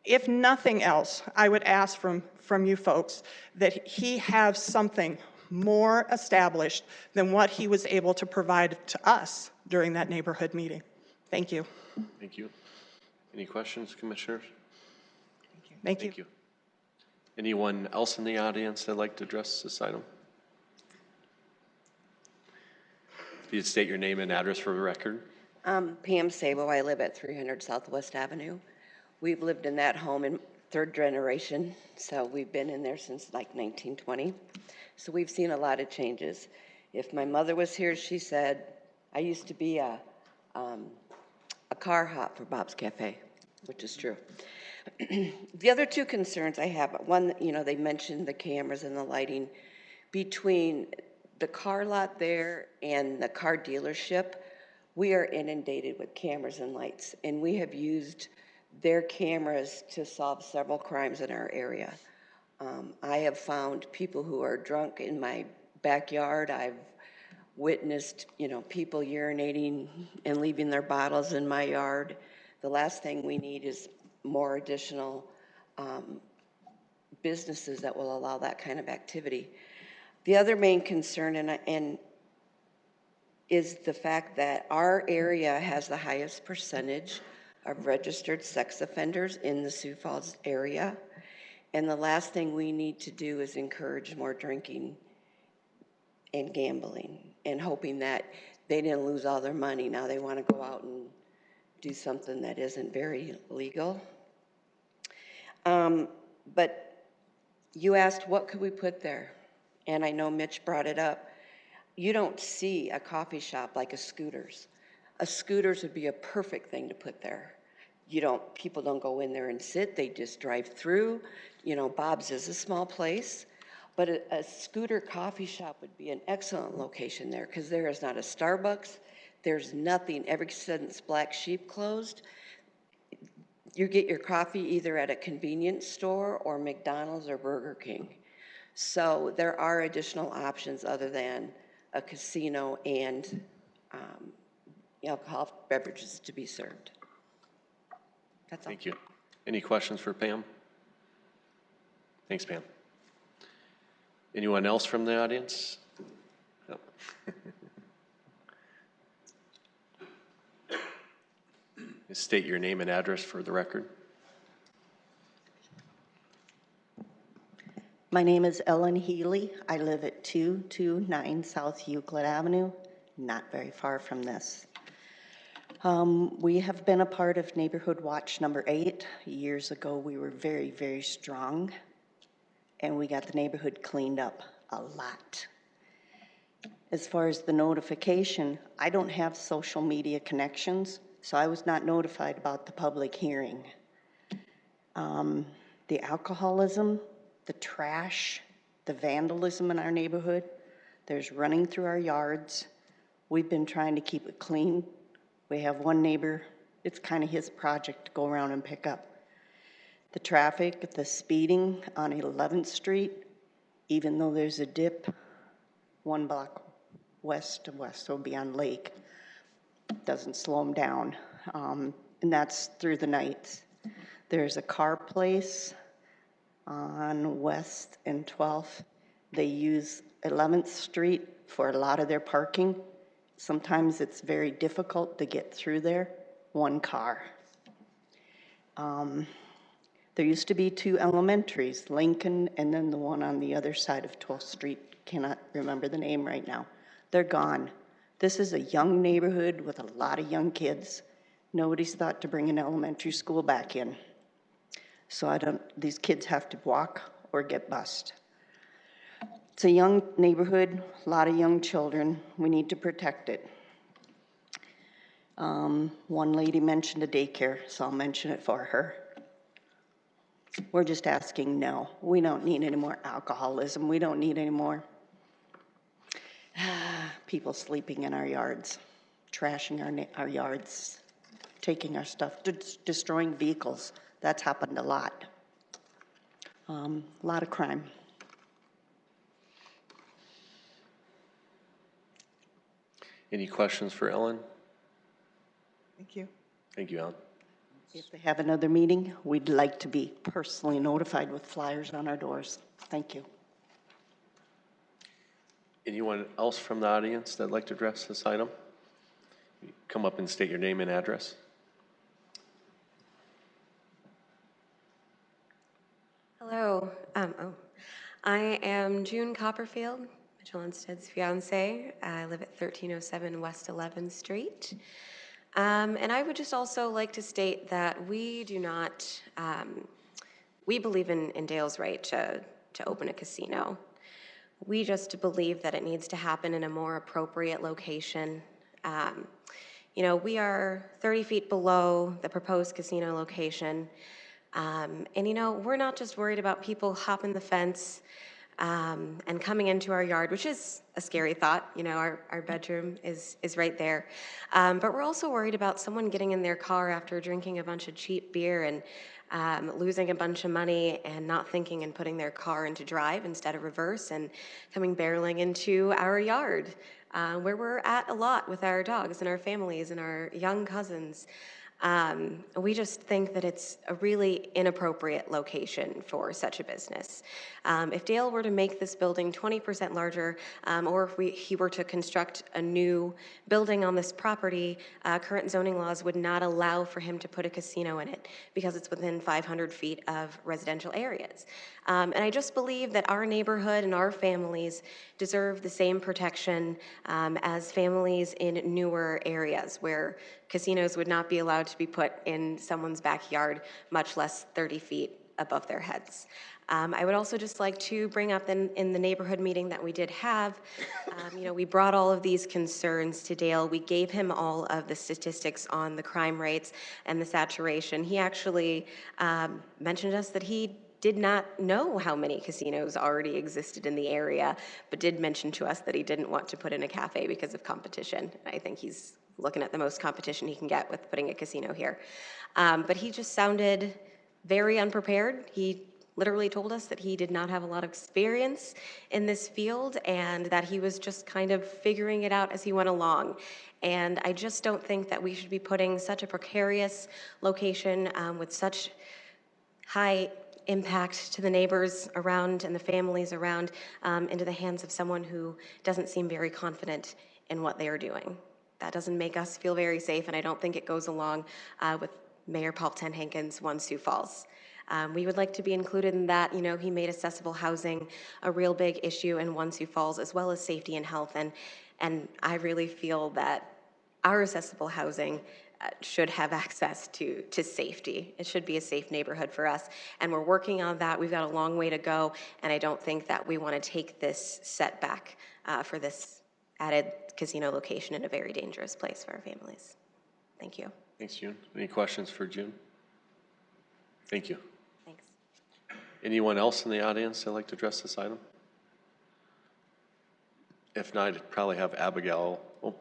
If nothing else, I would ask from you folks that he have something more established than what he was able to provide to us during that neighborhood meeting. Thank you. Thank you. Any questions, commissioners? Thank you. Anyone else in the audience that'd like to address this item? If you'd state your name and address for the record. Pam Sabo, I live at 300 Southwest Avenue. We've lived in that home in third generation, so we've been in there since like 1920. So we've seen a lot of changes. If my mother was here, she said, I used to be a car hop for Bob's Cafe, which is true. The other two concerns I have, one, you know, they mentioned the cameras and the lighting. Between the car lot there and the car dealership, we are inundated with cameras and lights, and we have used their cameras to solve several crimes in our area. I have found people who are drunk in my backyard. I've witnessed, you know, people urinating and leaving their bottles in my yard. The last thing we need is more additional businesses that will allow that kind of activity. The other main concern is the fact that our area has the highest percentage of registered sex offenders in the Sioux Falls area. And the last thing we need to do is encourage more drinking and gambling and hoping that they didn't lose all their money. Now they want to go out and do something that isn't very legal. But you asked, what could we put there? And I know Mitch brought it up. You don't see a coffee shop like a Scooters. A Scooters would be a perfect thing to put there. People don't go in there and sit, they just drive through. You know, Bob's is a small place, but a Scooter coffee shop would be an excellent location there because there is not a Starbucks, there's nothing. Ever since Black Sheep closed, you get your coffee either at a convenience store or McDonald's or Burger King. So there are additional options other than a casino and alcoholic beverages to be served. That's all. Thank you. Any questions for Pam? Thanks, Pam. Anyone else from the audience? No. State your name and address for the record. My name is Ellen Healy. I live at 229 South Euclid Avenue, not very far from this. We have been a part of Neighborhood Watch number 8. Years ago, we were very, very strong, and we got the neighborhood cleaned up a lot. As far as the notification, I don't have social media connections, so I was not notified about the public hearing. The alcoholism, the trash, the vandalism in our neighborhood, there's running through our yards. We've been trying to keep it clean. We have one neighbor, it's kind of his project to go around and pick up. The traffic, the speeding on 11th Street, even though there's a dip 1 block west of West, so it'll be on Lake, doesn't slow them down. And that's through the nights. There's a car place on West and 12th. They use 11th Street for a lot of their parking. Sometimes it's very difficult to get through there, one car. There used to be 2 elementaries, Lincoln and then the one on the other side of 12th Street. Cannot remember the name right now. They're gone. This is a young neighborhood with a lot of young kids. Nobody's thought to bring an elementary school back in. So these kids have to walk or get bused. It's a young neighborhood, a lot of young children. We need to protect it. One lady mentioned a daycare, so I'll mention it for her. We're just asking, no, we don't need any more alcoholism. We don't need any more people sleeping in our yards, trashing our yards, taking our stuff, destroying vehicles. That's happened a lot. A lot of crime. Any questions for Ellen? Thank you. Thank you, Ellen. If they have another meeting, we'd like to be personally notified with flyers on our doors. Thank you. Anyone else from the audience that'd like to address this item? Come up and state your name and address. Hello. I am June Copperfield, Mitchell Unstead's fiance. I live at 1307 West 11th Street. And I would just also like to state that we do not, we believe in Dale's right to open a casino. We just believe that it needs to happen in a more appropriate location. You know, we are 30 feet below the proposed casino location. And, you know, we're not just worried about people hopping the fence and coming into our yard, which is a scary thought. You know, our bedroom is right there. But we're also worried about someone getting in their car after drinking a bunch of cheap beer and losing a bunch of money and not thinking and putting their car into drive instead of reverse and coming barreling into our yard where we're at a lot with our dogs and our families and our young cousins. We just think that it's a really inappropriate location for such a business. If Dale were to make this building 20% larger, or if he were to construct a new building on this property, current zoning laws would not allow for him to put a casino in it because it's within 500 feet of residential areas. And I just believe that our neighborhood and our families deserve the same protection as families in newer areas where casinos would not be allowed to be put in someone's backyard, much less 30 feet above their heads. I would also just like to bring up in the neighborhood meeting that we did have, you know, we brought all of these concerns to Dale. We gave him all of the statistics on the crime rates and the saturation. He actually mentioned to us that he did not know how many casinos already existed in the area, but did mention to us that he didn't want to put in a cafe because of competition. I think he's looking at the most competition he can get with putting a casino here. But he just sounded very unprepared. He literally told us that he did not have a lot of experience in this field and that he was just kind of figuring it out as he went along. And I just don't think that we should be putting such a precarious location with such high impact to the neighbors around and the families around into the hands of someone who doesn't seem very confident in what they are doing. That doesn't make us feel very safe, and I don't think it goes along with Mayor Paul Tenhankins' One Sioux Falls. We would like to be included in that. You know, he made accessible housing a real big issue in One Sioux Falls, as well as safety and health, and I really feel that our accessible housing should have access to safety. It should be a safe neighborhood for us, and we're working on that. We've got a long way to go, and I don't think that we want to take this setback for this added casino location in a very dangerous place for our families. Thank you. Thanks, June. Any questions for June? Thank you. Thanks. Anyone else in the audience that'd like to address this item? If not, I'd probably have Abigail. Oh.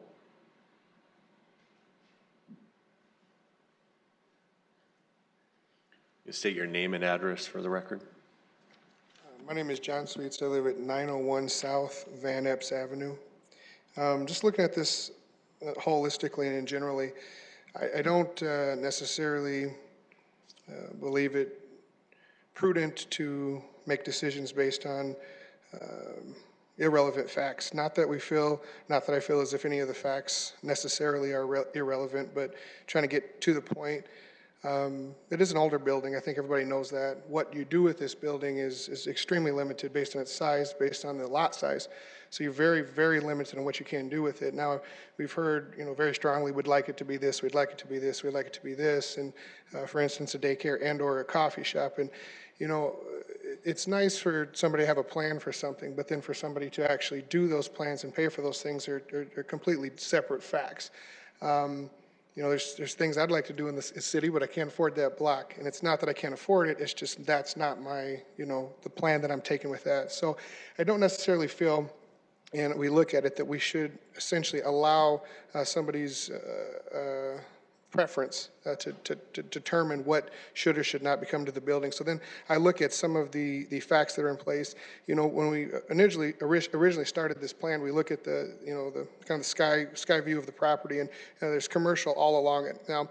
You state your name and address for the record. My name is John Sweets. I live at 901 South Van Epps Avenue. Just looking at this holistically and generally, I don't necessarily believe it prudent to make decisions based on irrelevant facts. Not that I feel as if any of the facts necessarily are irrelevant, but trying to get to the point. It is an older building. I think everybody knows that. What you do with this building is extremely limited based on its size, based on the lot size. So you're very, very limited on what you can do with it. Now, we've heard, you know, very strongly, we'd like it to be this, we'd like it to be this, we'd like it to be this, and for instance, a daycare and or a coffee shop. And, you know, it's nice for somebody to have a plan for something, but then for somebody to actually do those plans and pay for those things are completely separate facts. You know, there's things I'd like to do in this city, but I can't afford that block. And it's not that I can't afford it, it's just that's not my, you know, the plan that I'm taking with that. So I don't necessarily feel, and we look at it, that we should essentially allow somebody's preference to determine what should or should not become to the building. So then I look at some of the facts that are in place. You know, when we originally started this plan, we look at the, you know, the kind of the sky view of the property, and there's commercial all along it. Now,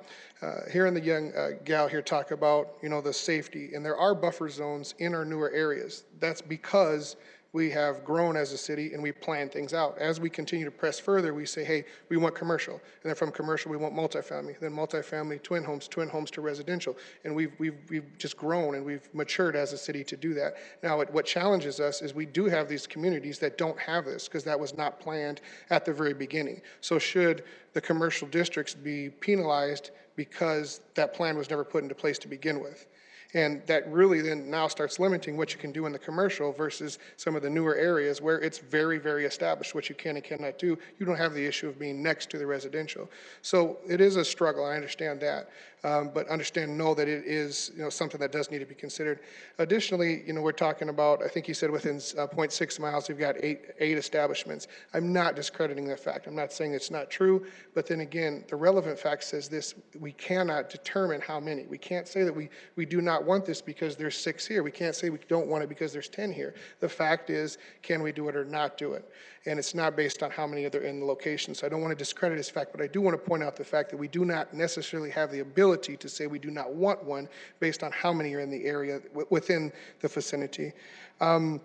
hearing the young gal here talk about, you know, the safety, and there are buffer zones in our newer areas. That's because We have grown as a city and we plan things out. As we continue to press further, we say, hey, we want commercial. And then from commercial, we want multifamily. Then multifamily, twin homes to residential. And we've just grown and we've matured as a city to do that. Now, what challenges us is we do have these communities that don't have this because that was not planned at the very beginning. So should the commercial districts be penalized because that plan was never put into place to begin with? And that really then now starts limiting what you can do in the commercial versus some of the newer areas where it's very, very established what you can and cannot do. You don't have the issue of being next to the residential. So it is a struggle, I understand that. But know that it is something that does need to be considered. Additionally, we're talking about, I think you said within 0.6 miles, we've got eight establishments. I'm not discrediting that fact. I'm not saying it's not true, but then again, the relevant fact says this: we cannot determine how many. We can't say that we do not want this because there's 6 here. We can't say we don't want it because there's 10 here. The fact is, can we do it or not do it? And it's not based on how many are in the location. So I don't want to discredit this fact, but I do want to point out the fact that we do not necessarily have the ability to say we do not want one based on how many are in the area within the vicinity. The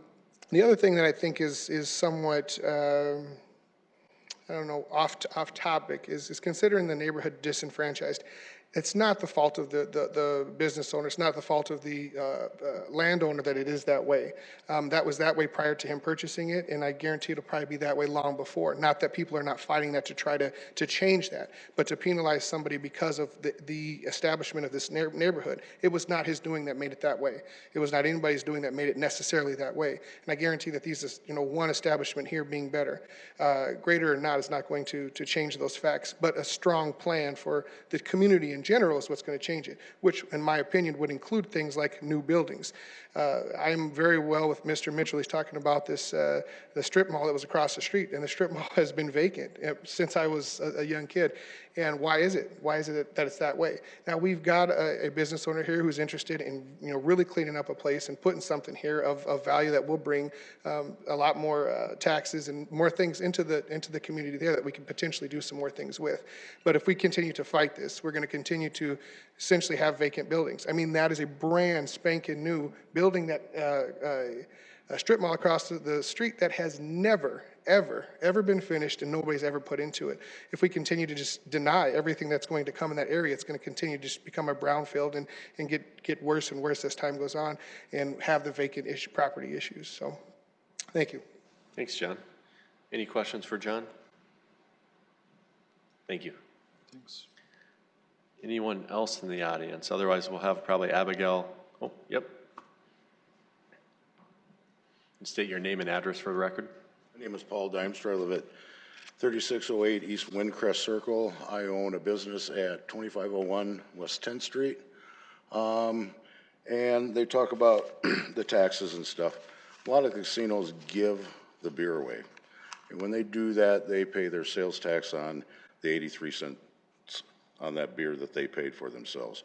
other thing that I think is somewhat, I don't know, off topic is considering the neighborhood disenfranchised. It's not the fault of the business owner. It's not the fault of the landowner that it is that way. That was that way prior to him purchasing it, and I guarantee it'll probably be that way long before. Not that people are not fighting that to try to change that, but to penalize somebody because of the establishment of this neighborhood. It was not his doing that made it that way. It was not anybody's doing that made it necessarily that way. And I guarantee that these, one establishment here being better, greater or not, is not going to change those facts, but a strong plan for the community in general is what's going to change it, which in my opinion would include things like new buildings. I'm very well with Mr. Mitchell. He's talking about this, the strip mall that was across the street, and the strip mall has been vacant since I was a young kid. And why is it? Why is it that it's that way? Now we've got a business owner here who's interested in really cleaning up a place and putting something here of value that will bring a lot more taxes and more things into the community there that we can potentially do some more things with. But if we continue to fight this, we're going to continue to essentially have vacant buildings. I mean, that is a brand spanking new building that a strip mall across the street that has never, ever been finished and nobody's ever put into it. If we continue to just deny everything that's going to come in that area, it's going to continue to just become a brownfield and get worse and worse as time goes on and have the vacant property issues. So, thank you. Thanks, John. Any questions for John? Thank you. Thanks. Anyone else in the audience? Otherwise, we'll have probably Abigail. Oh, yep. And state your name and address for the record. My name is Paul Dimester. I live at 3608 East Windcrest Circle. I own a business at 2501 West 10th Street. And they talk about the taxes and stuff. A lot of casinos give the beer away. And when they do that, they pay their sales tax on the 83 cents on that beer that they paid for themselves.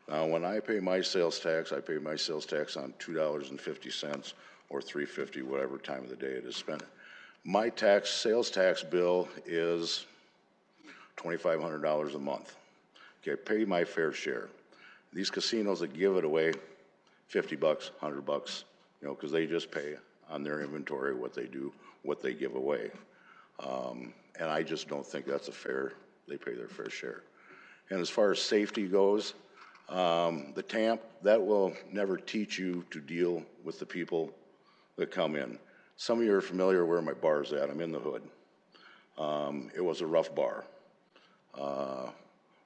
Now, when I pay my sales tax, I pay my sales tax on $2.50 or $3.50, whatever time of the day it is spent. My sales tax bill is $2,500 a month. Okay, I pay my fair share. These casinos that give it away, $50, $100, because they just pay on their inventory what they do, what they give away. And I just don't think that's they pay their fair share. And as far as safety goes, the TAMP, that will never teach you to deal with the people that come in. Some of you are familiar where my bar's at. I'm in the hood. It was a rough bar.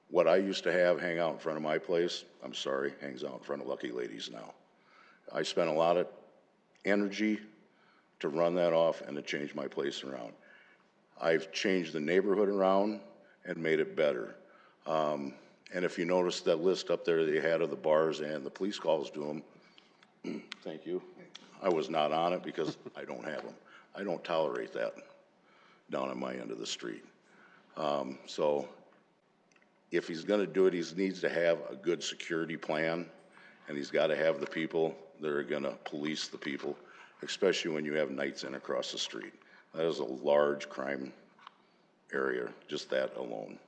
What I used to have hang out in front of my place, I'm sorry, hangs out in front of Lucky Ladies now. I spent a lot of energy to run that off and to change my place around. I've changed the neighborhood around and made it better. And if you notice that list up there that you had of the bars and the police calls to them, thank you. I was not on it because I don't have them. I don't tolerate that down on my end of the street. So if he's gonna do it, he needs to have a good security plan, and he's gotta have the people that are gonna police the people, especially when you have nights in across the street. That is a large crime area, just that alone.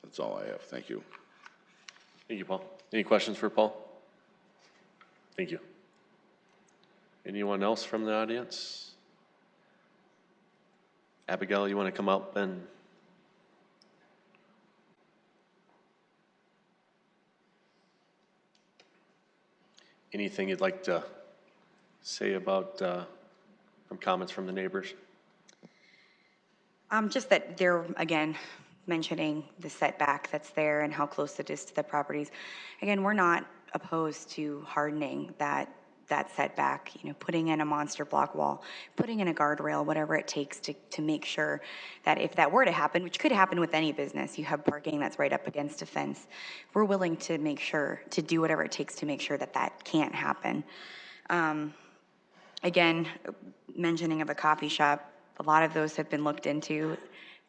That's all I have. Thank you. Thank you, Paul. Any questions for Paul? Thank you. Anyone else from the audience? Abigail, you want to come up and? Anything you'd like to say about from comments from the neighbors? Just that they're, again, mentioning the setback that's there and how close it is to the properties. Again, we're not opposed to hardening that setback, putting in a monster block wall, putting in a guardrail, whatever it takes to make sure that if that were to happen, which could happen with any business, you have parking that's right up against a fence, we're willing to make sure, to do whatever it takes to make sure that that can't happen. Again, mentioning of a coffee shop, a lot of those have been looked into.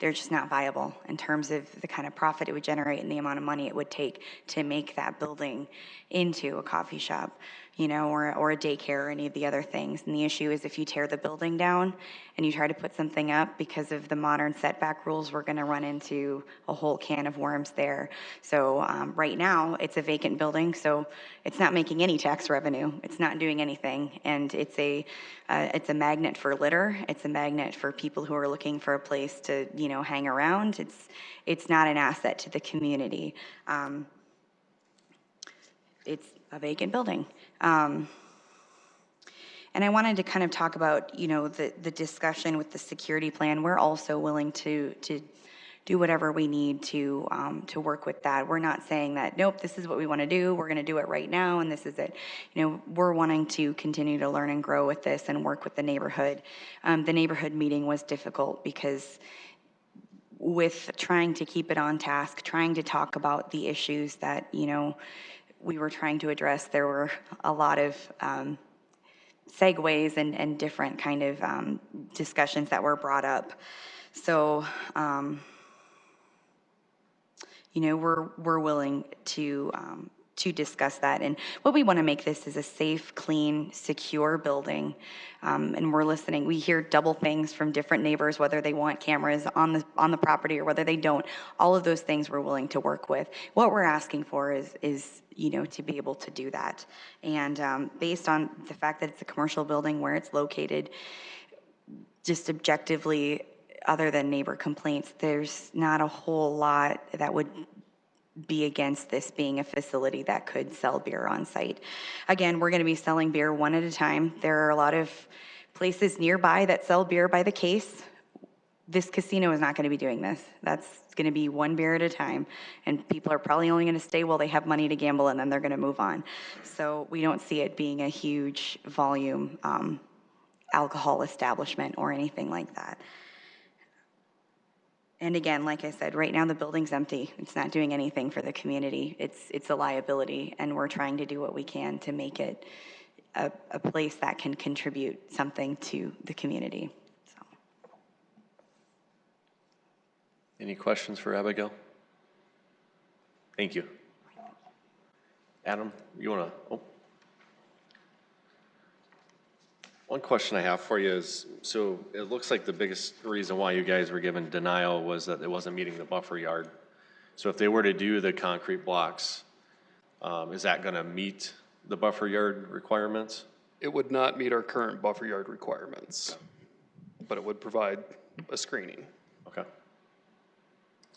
They're just not viable in terms of the kind of profit it would generate and the amount of money it would take to make that building into a coffee shop, or a daycare or any of the other things. And the issue is if you tear the building down and you try to put something up, because of the modern setback rules, we're going to run into a whole can of worms there. So right now it's a vacant building, so it's not making any tax revenue. It's not doing anything, and it's a magnet for litter. It's a magnet for people who are looking for a place to hang around. It's not an asset to the community. It's a vacant building. And I wanted to kind of talk about, the discussion with the security plan. We're also willing to do whatever we need to work with that. We're not saying that, nope, this is what we want to do. We're going to do it right now, and this is it. We're wanting to continue to learn and grow with this and work with the neighborhood. The neighborhood meeting was difficult because with trying to keep it on task, trying to talk about the issues that, we were trying to address, there were a lot of segues and different kind of discussions that were brought up. So, we're willing to discuss that. And what we want to make this is a safe, clean, secure building. And we're listening. We hear double things from different neighbors, whether they want cameras on the property or whether they don't. All of those things we're willing to work with. What we're asking for is to be able to do that. And based on the fact that it's a commercial building where it's located, just objectively, other than neighbor complaints, there's not a whole lot that would be against this being a facility that could sell beer on site. Again, we're going to be selling beer one at a time. There are a lot of places nearby that sell beer by the case. This casino is not going to be doing this. That's going to be one beer at a time, and people are probably only going to stay while they have money to gamble, and then they're going to move on. So we don't see it being a huge volume alcohol establishment or anything like that. And again, like I said, right now the building's empty. It's not doing anything for the community. It's a liability, and we're trying to do what we can to make it a place that can contribute something to the community. So. Any questions for Abigail? Thank you. Adam, you want to? One question I have for you is, so it looks like the biggest reason why you guys were given denial was that it wasn't meeting the buffer yard. So if they were to do the concrete blocks, is that going to meet the buffer yard requirements? It would not meet our current buffer yard requirements, but it would provide a screening. Okay.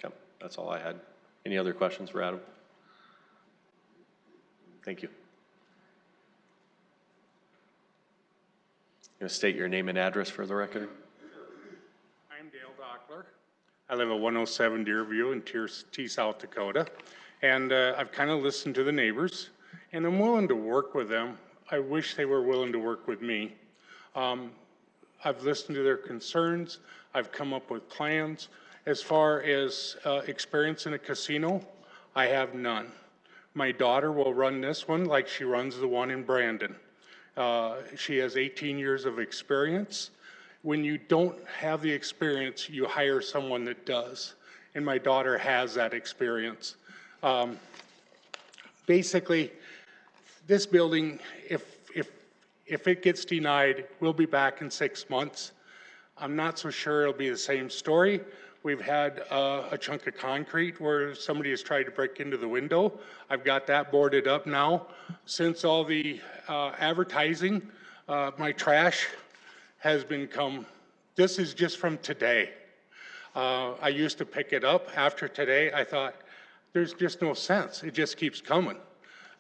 Okay, that's all I had. Any other questions for Adam? Thank you. You want to state your name and address for the record? I'm Dale Dockler. I live at 107 Deerview in T, South Dakota. And I've kind of listened to the neighbors, and I'm willing to work with them. I wish they were willing to work with me. I've listened to their concerns. I've come up with plans. As far as experience in a casino, I have none. My daughter will run this one like she runs the one in Brandon. She has 18 years of experience. When you don't have the experience, you hire someone that does. And my daughter has that experience. Basically, this building, if it gets denied, we'll be back in 6 months. I'm not so sure it'll be the same story. We've had a chunk of concrete where somebody has tried to break into the window. I've got that boarded up now. Since all the advertising, My trash has become, this is just from today. I used to pick it up. After today, I thought, there's just no sense. It just keeps coming.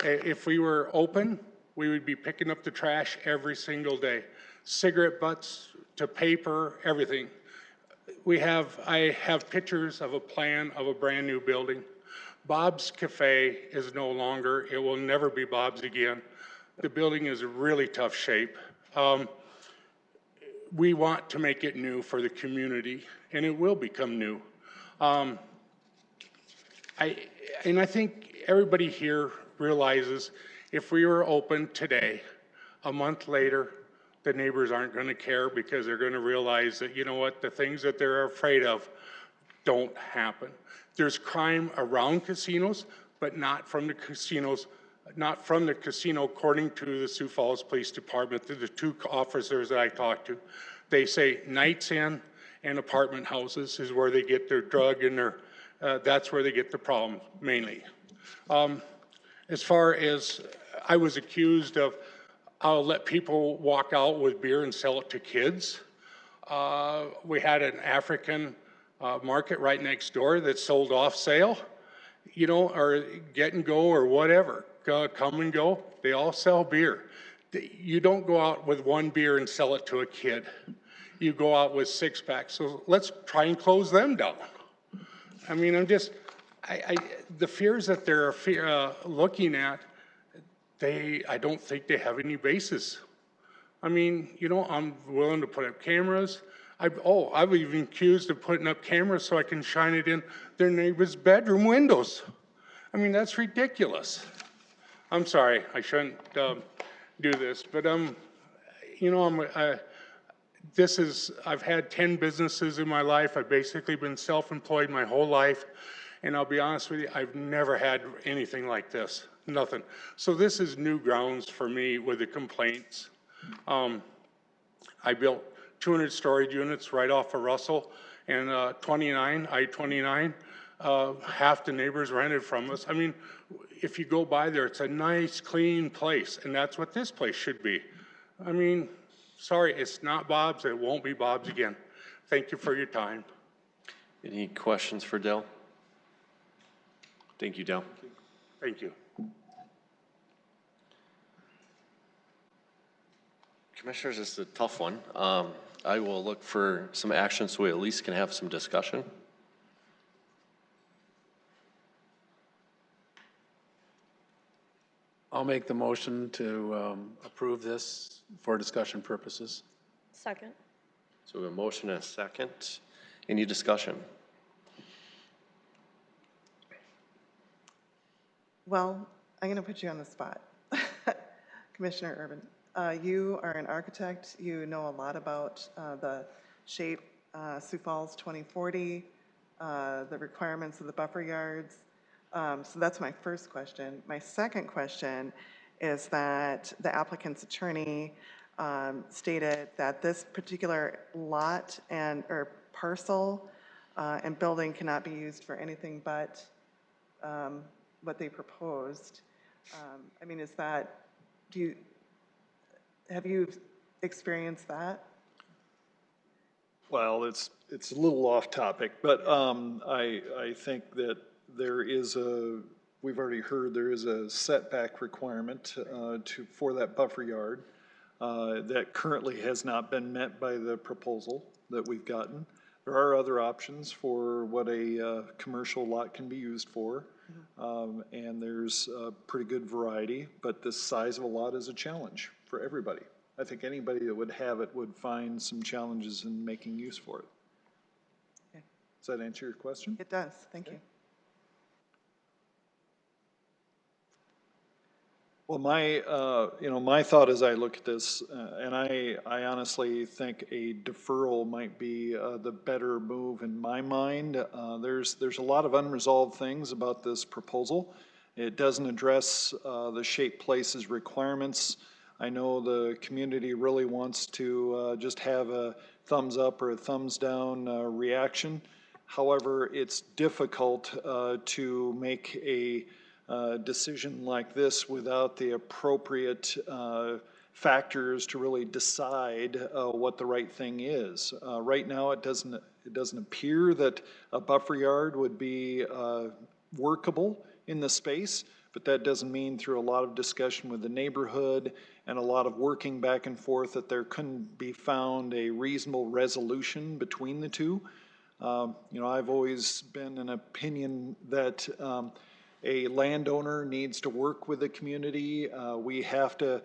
If we were open, we would be picking up the trash every single day. Cigarette butts to paper, everything. I have pictures of a plan of a brand new building. Bob's Cafe is no longer, it will never be Bob's again. The building is in really tough shape. We want to make it new for the community, and it will become new. I think everybody here realizes if we were open today, a month later, the neighbors aren't going to care because they're going to realize that, you know what, the things that they're afraid of don't happen. There's crime around casinos, but not from the casinos, not from the casino, according to the Sioux Falls Police Department, the two officers that I talked to. They say Nights Inn and apartment houses is where they get their drug and their, that's where they get the problem mainly. As far as I was accused of, I'll let people walk out with beer and sell it to kids. We had an African market right next door that sold off sale, you know, or get and go or whatever, come and go. They all sell beer. You don't go out with one beer and sell it to a kid. You go out with 6-packs. So let's try and close them down. I mean, the fears that they're looking at, I don't think they have any basis. I mean, you know, I'm willing to put up cameras. I've even accused of putting up cameras so I can shine it in their neighbor's bedroom windows. I mean, that's ridiculous. I'm sorry, I shouldn't do this, but you know, I've had 10 businesses in my life. I've basically been self-employed my whole life, and I'll be honest with you, I've never had anything like this. Nothing. So this is new grounds for me with the complaints. I built 200 storage units right off of Russell and I-29. Half the neighbors rented from us. I mean, if you go by there, it's a nice, clean place, and that's what this place should be. I mean, sorry, it's not Bob's. It won't be Bob's again. Thank you for your time. Any questions for Dale? Thank you, Dale. Thank you. Commissioners, this is a tough one. I will look for some action so we at least can have some discussion. I'll make the motion to approve this for discussion purposes. Second. So we have a motion and a second. Any discussion? Well, I'm going to put you on the spot. Commissioner Urban, you are an architect. You know a lot about the shape, Sioux Falls 2040, the requirements of the buffer yards. So that's my first question. My second question is that the applicant's attorney stated that this particular lot or parcel and building cannot be used for anything but what they proposed. I mean, is that, have you experienced that? Well, it's a little off topic, but I think that there is we've already heard there is a setback requirement for that buffer yard that currently has not been met by the proposal that we've gotten. There are other options for what a commercial lot can be used for, and there's a pretty good variety, but the size of a lot is a challenge for everybody. I think anybody that would have it would find some challenges in making use for it. Okay. Does that answer your question? It does, thank you. Well, my thought as I look at this, and I honestly think a deferral might be the better move in my mind. There's a lot of unresolved things about this proposal. It doesn't address the Shape Places requirements. I know the community really wants to just have a thumbs up or a thumbs down reaction. However, it's difficult to make a decision like this without the appropriate factors to really decide what the right thing is. Right now, it doesn't appear that a buffer yard would be workable in the space, but that doesn't mean through a lot of discussion with the neighborhood and a lot of working back and forth that there couldn't be found a reasonable resolution between the two. I've always been an opinion that a landowner needs to work with the community. We have to,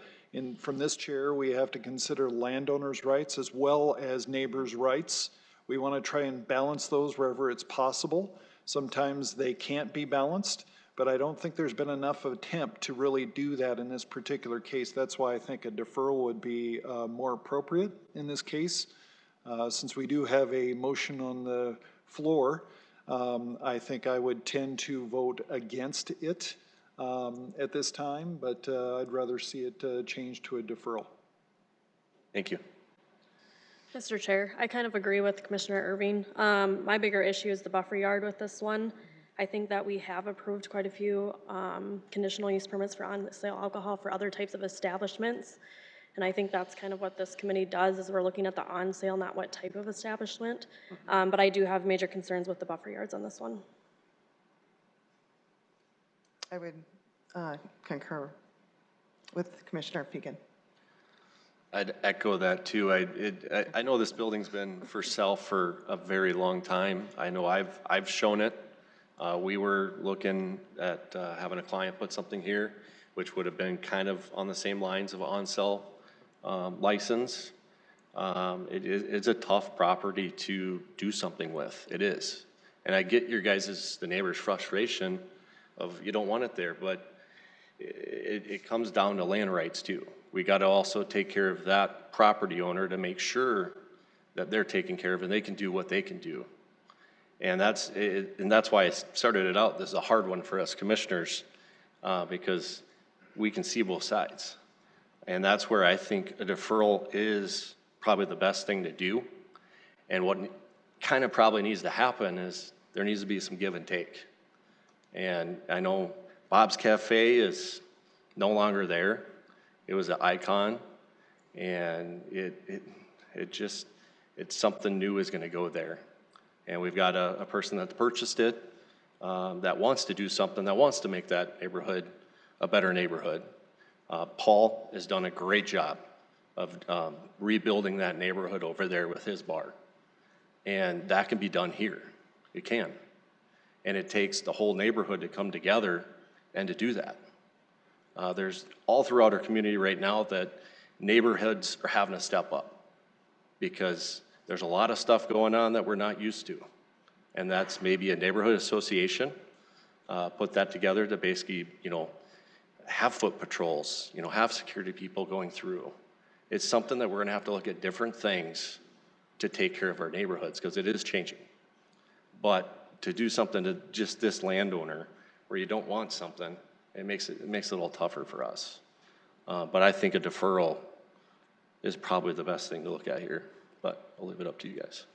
from this chair, we have to consider landowners' rights as well as neighbors' rights. We want to try and balance those wherever it's possible. Sometimes they can't be balanced, but I don't think there's been enough attempt to really do that in this particular case. That's why I think a deferral would be more appropriate in this case. Since we do have a motion on the floor, I think I would tend to vote against it at this time, but I'd rather see it changed to a deferral. Thank you. Mr. Chair, I kind of agree with Commissioner Irving. My bigger issue is the buffer yard with this one. I think that we have approved quite a few conditional use permits for on-sale alcohol for other types of establishments. And I think that's kind of what this committee does, is we're looking at the on-sale, not what type of establishment. But I do have major concerns with the buffer yards on this one. I would concur with Commissioner Fegan. I'd echo that too. I know this building's been for sale for a very long time. I know I've shown it. We were looking at having a client put something here, which would have been kind of on the same lines of on-sale license. It's a tough property to do something with. It is. And I get your guys' the neighbors' frustration of you don't want it there, but it comes down to land rights too. We got to also take care of that property owner to make sure that they're taken care of and they can do what they can do. And that's why I started it out. This is a hard one for us commissioners because we can see both sides. And that's where I think a deferral is probably the best thing to do. And what kind of probably needs to happen is there needs to be some give and take. And I know Bob's Cafe is no longer there. It was an icon, and it's something new is going to go there. And we've got a person that purchased it that wants to do something, that wants to make that neighborhood a better neighborhood. Paul has done a great job of rebuilding that neighborhood over there with his bar. And that can be done here. It can. And it takes the whole neighborhood to come together and to do that. There's all throughout our community right now that neighborhoods are having to step up because there's a lot of stuff going on that we're not used to. And that's maybe a neighborhood association, put that together to basically, have foot patrols, have security people going through. It's something that we're gonna have to look at different things to take care of our neighborhoods because it is changing. But to do something to just this landowner where you don't want something, it makes it a little tougher for us. But I think a deferral is probably the best thing to look at here, but I'll leave it up to you guys.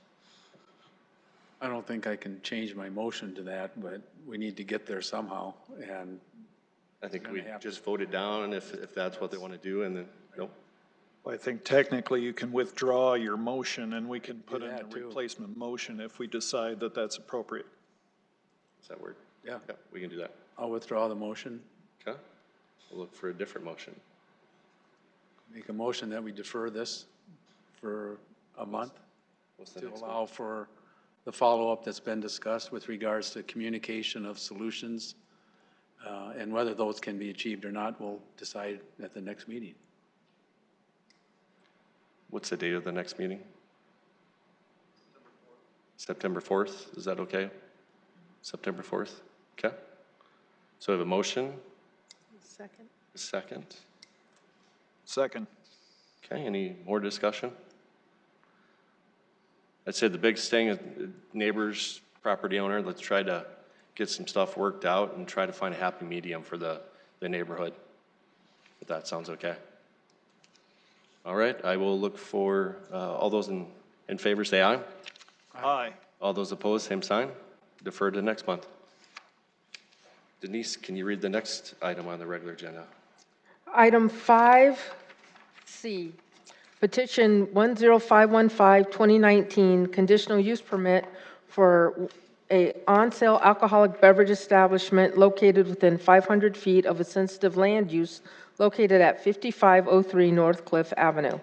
I don't think I can change my motion to that, but we need to get there somehow, and I think we just vote it down if that's what they want to do, and then, nope. I think technically you can withdraw your motion and we can put in a replacement motion if we decide that that's appropriate. Does that work? Yeah. Yeah, we can do that. I'll withdraw the motion. Okay. We'll look for a different motion. Make a motion that we defer this for a month to allow for the follow-up that's been discussed with regards to communication of solutions, and whether those can be achieved or not, we'll decide at the next meeting. What's the date of the next meeting? September 4th. Is that okay? September 4th? Okay. So I have a motion. Second. A second. Second. Okay, any more discussion? I'd say the biggest thing is neighbors, property owner, let's try to get some stuff worked out and try to find a happy medium for the neighborhood, if that sounds okay. All right, I will look for all those in favor say aye. Aye. All those opposed, same sign. Defer to next month. Denise, can you read the next item on the regular agenda? Item 5, C, petition 10515-2019, conditional use permit for a on-sale alcoholic beverage establishment located within 500 feet of a sensitive land use located at 5503 North Cliff Avenue.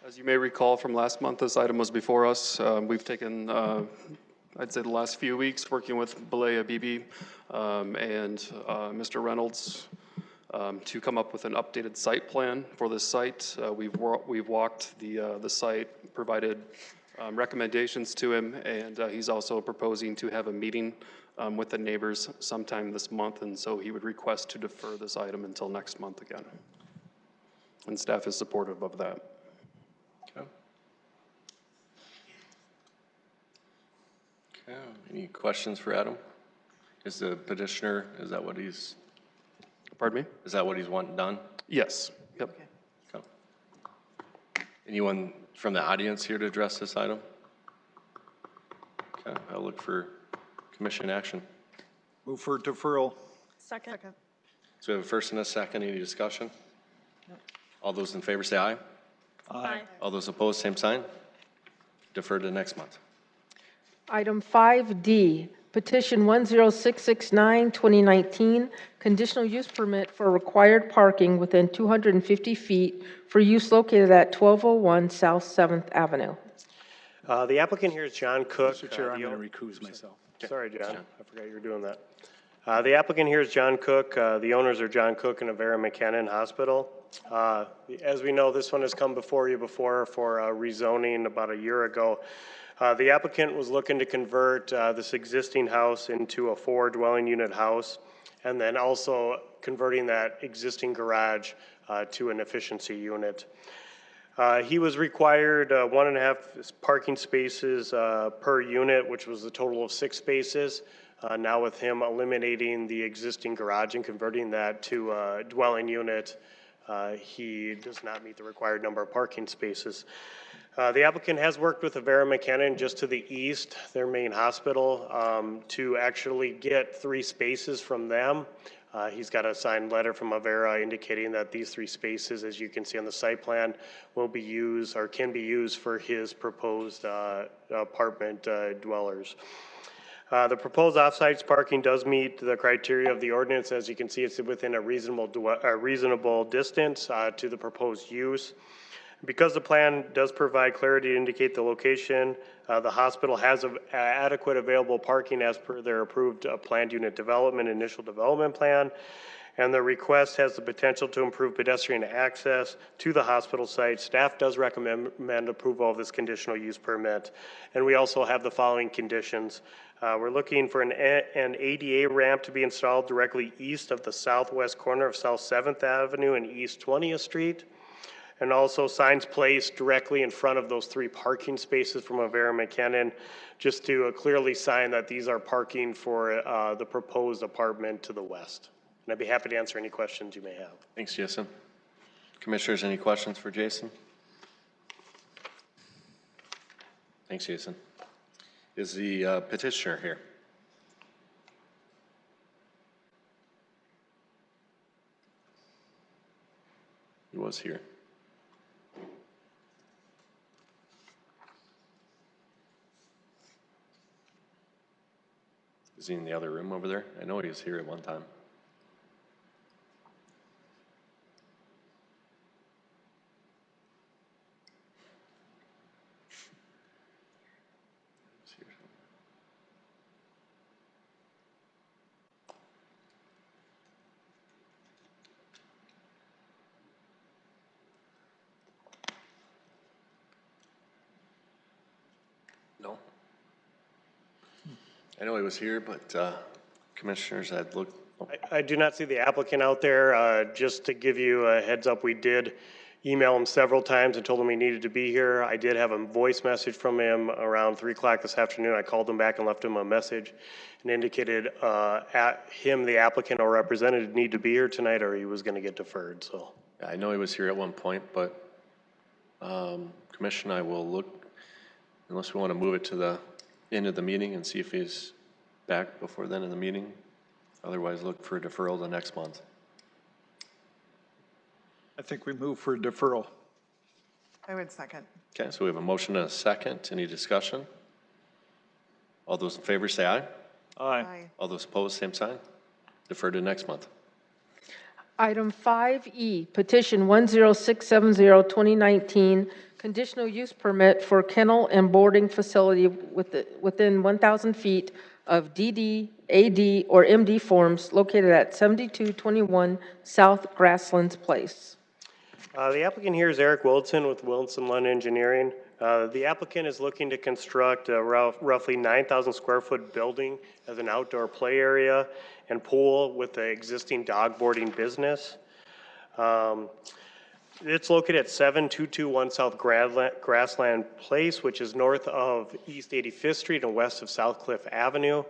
As you may recall from last month, this item was before us. We've taken, I'd say the last few weeks, working with Balea Bibi and Mr. Reynolds to come up with an updated site plan for this site. We've walked the site, provided recommendations to him, and he's also proposing to have a meeting with the neighbors sometime this month, and so he would request to defer this item until next month again. And staff is supportive of that. Okay. Okay, any questions for Adam? Is the petitioner, is that what he's? Pardon me? Is that what he's wanting done? Yes. Yep. Okay. Anyone from the audience here to address this item? Okay, I'll look for commission action. Move for deferral. Second. So we have a first and a second. Any discussion? All those in favor say aye. Aye. All those opposed, same sign. Defer to next month. Item 5D, petition 10669-2019, conditional use permit for required parking within 250 feet for use located at 1201 South 7th Avenue. The applicant here is John Cook. Mr. Chair, I'm going to recuse myself. Sorry, John. I forgot you were doing that. The applicant here is John Cook. The owners are John Cook and Avera McKinnon Hospital. As we know, this one has come before you before for rezoning about a year ago. The applicant was looking to convert this existing house into a 4-dwelling unit house, and then also converting that existing garage to an efficiency unit. He was required 1.5 parking spaces per unit, which was a total of 6 spaces. Now with him eliminating the existing garage and converting that to a dwelling unit, he does not meet the required number of parking spaces. The applicant has worked with Avera McKinnon just to the east, their main hospital, to actually get 3 spaces from them. He's got a signed letter from Avera indicating that these 3 spaces, as you can see on the site plan, will be used or can be used for his proposed apartment dwellers. The proposed off-site parking does meet the criteria of the ordinance. As you can see, it's within a reasonable distance to the proposed use. Because the plan does provide clarity to indicate the location, the hospital has adequate available parking as per their approved planned unit development, initial development plan, and the request has the potential to improve pedestrian access to the hospital site. Staff does recommend approval of this conditional use permit, and we also have the following conditions. We're looking for an ADA ramp to be installed directly east of the southwest corner of South 7th Avenue and East 20th Street. And also signs placed directly in front of those 3 parking spaces from Avera McKinnon, just to clearly sign that these are parking for the proposed apartment to the west. And I'd be happy to answer any questions you may have. Thanks, Jason. Commissioners, any questions for Jason? Thanks, Jason. Is the petitioner here? He was here. Is he in the other room over there? I know he was here at one time. No. I know he was here, but commissioners had looked. Oh. I do not see the applicant out there. Just to give you a heads up, we did email him several times and told him he needed to be here. I did have a voice message from him around 3 o'clock this afternoon. I called him back and left him a message and indicated the applicant or representative need to be here tonight or he was going to get deferred. So Yeah, I know he was here at one point, but Commission, I will look, unless we want to move it to the end of the meeting and see if he's back before then in the meeting. Otherwise, look for deferral to next month. I think we move for deferral. I would second. Okay, so we have a motion and a second. Any discussion? All those in favor say aye. Aye. All those opposed, same sign. Defer to next month. Item 5E, petition 10670, 2019, conditional use permit for kennel and boarding facility within 1,000 feet of DD, AD, or MD forms located at 7221 South Grasslands Place. The applicant here is Eric Wilson with Wilson Lund Engineering. The applicant is looking to construct a roughly 9,000 square foot building as an outdoor play area and pool with the existing dog boarding business. It's located at 7221 South Grassland Place, which is north of East 85th Street and west of South Cliff Avenue.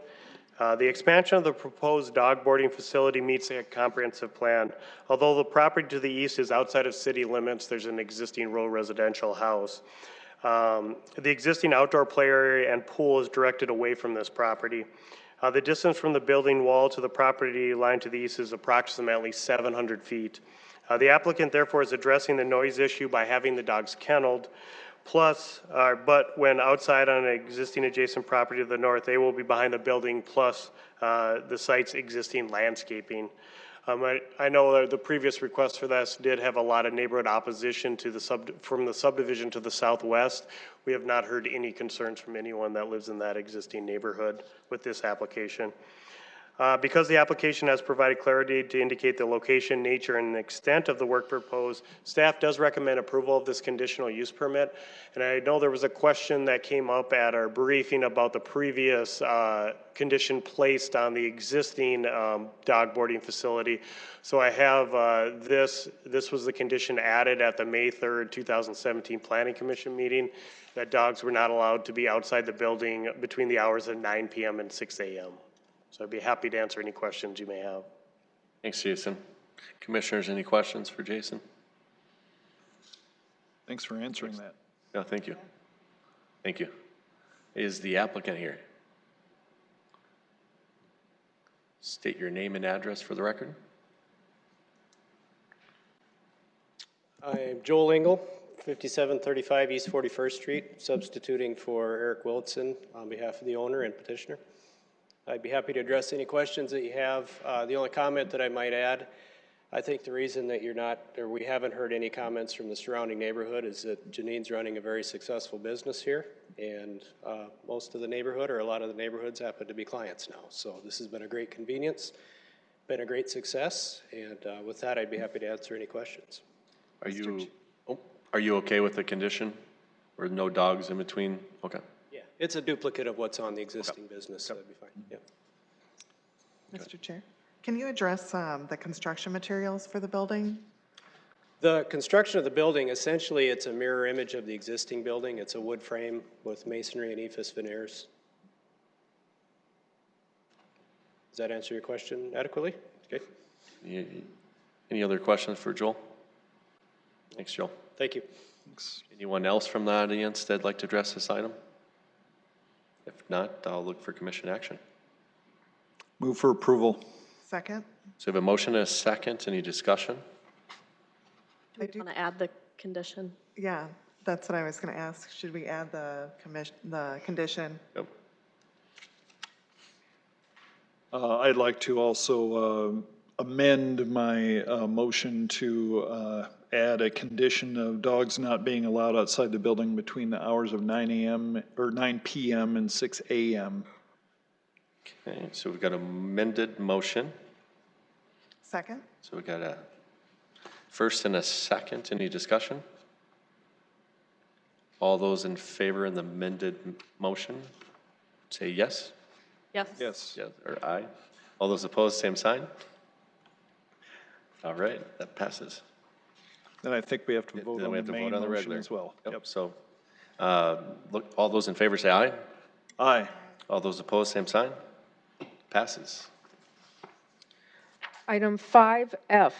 The expansion of the proposed dog boarding facility meets a comprehensive plan. Although the property to the east is outside of city limits, there's an existing rural residential house. The existing outdoor play area and pool is directed away from this property. The distance from the building wall to the property line to the east is approximately 700 feet. The applicant therefore is addressing the noise issue by having the dogs kenneled. Plus, but when outside on an existing adjacent property to the north, they will be behind the building plus the site's existing landscaping. I know the previous request for this did have a lot of neighborhood opposition to from the subdivision to the southwest. We have not heard any concerns from anyone that lives in that existing neighborhood with this application. Because the application has provided clarity to indicate the location, nature, and extent of the work proposed, staff does recommend approval of this conditional use permit. And I know there was a question that came up at our briefing about the previous condition placed on the existing dog boarding facility. So I have this was the condition added at the May 3rd, 2017 Planning Commission meeting, that dogs were not allowed to be outside the building between the hours of 9 p.m. and 6 a.m. So I'd be happy to answer any questions you may have. Thanks, Jason. Commissioners, any questions for Jason? Thanks for answering that. No, thank you. Thank you. Is the applicant here? State your name and address for the record. I'm Joel Engel, 5735 East 41st Street, substituting for Eric Wilson on behalf of the owner and petitioner. I'd be happy to address any questions that you have. The only comment that I might add, I think the reason that we haven't heard any comments from the surrounding neighborhood is that Janine's running a very successful business here, and most of the neighborhood, or a lot of the neighborhoods, happen to be clients now. So this has been a great convenience, been a great success, and with that, I'd be happy to answer any questions. Are you okay with the condition or no dogs in between? Okay. Yeah, it's a duplicate of what's on the existing business, so that'd be fine. Yeah. Mr. Chair, can you address the construction materials for the building? The construction of the building, essentially, it's a mirror image of the existing building. It's a wood frame with masonry and ephes veneers. Does that answer your question adequately? Okay. Any other questions for Joel? Thanks, Joel. Thank you. Thanks. Anyone else from the audience that'd like to address this item? If not, I'll look for commission action. Move for approval. Second. So we have a motion and a second. Any discussion? Do we want to add the condition? Yeah, that's what I was going to ask. Should we add the condition? Yep. I'd like to also amend my motion to add a condition of dogs not being allowed outside the building between the hours of 9 a.m. or 9 p.m. and 6 a.m. Okay, so we've got an amended motion. Second. So we've got a first and a second. Any discussion? All those in favor of the amended motion, say yes. Yes. Yes. Yes, or aye. All those opposed, same sign. All right, that passes. Then I think we have to vote Then on we the have to main vote on the motion regular as well. Yep. So, look, all those in favor say aye. Aye. All those opposed, same sign. Passes. Item 5F,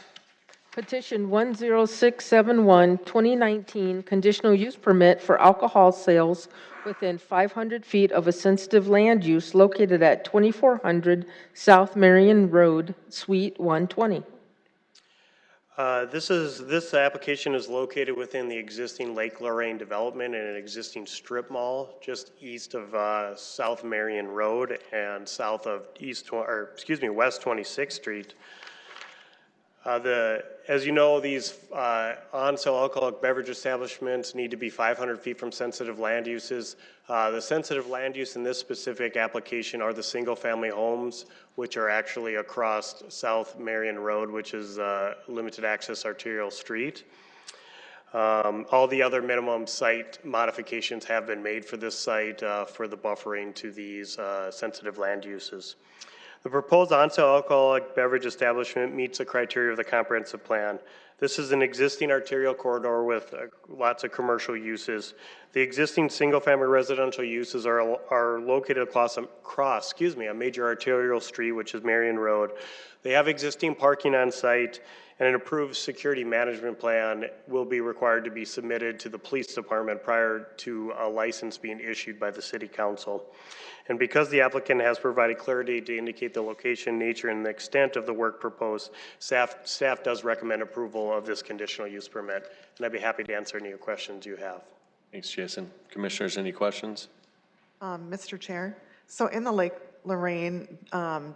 petition 10671, 2019, conditional use permit for alcohol sales within 500 feet of a sensitive land use located at 2400 South Marion Road, Suite 120. This application is located within the existing Lake Lorraine development in an existing strip mall just east of South Marion Road and south of West 26th Street. As you know, these on-sale alcoholic beverage establishments need to be 500 feet from sensitive land uses. The sensitive land use in this specific application are the single-family homes, which are actually across South Marion Road, which is a limited access arterial street. All the other minimum site modifications have been made for this site for the buffering to these sensitive land uses. The proposed on-sale alcoholic beverage establishment meets the criteria of the comprehensive plan. This is an existing arterial corridor with lots of commercial uses. The existing single-family residential uses are located across a major arterial street, which is Marion Road. They have existing parking on site, and an approved security management plan will be required to be submitted to the police department prior to a license being issued by the city council. And because the applicant has provided clarity to indicate the location, nature, and the extent of the work proposed, staff does recommend approval of this conditional use permit. And I'd be happy to answer any questions you have. Thanks, Jason. Commissioners, any questions? Mr. Chair, so in the Lake Lorraine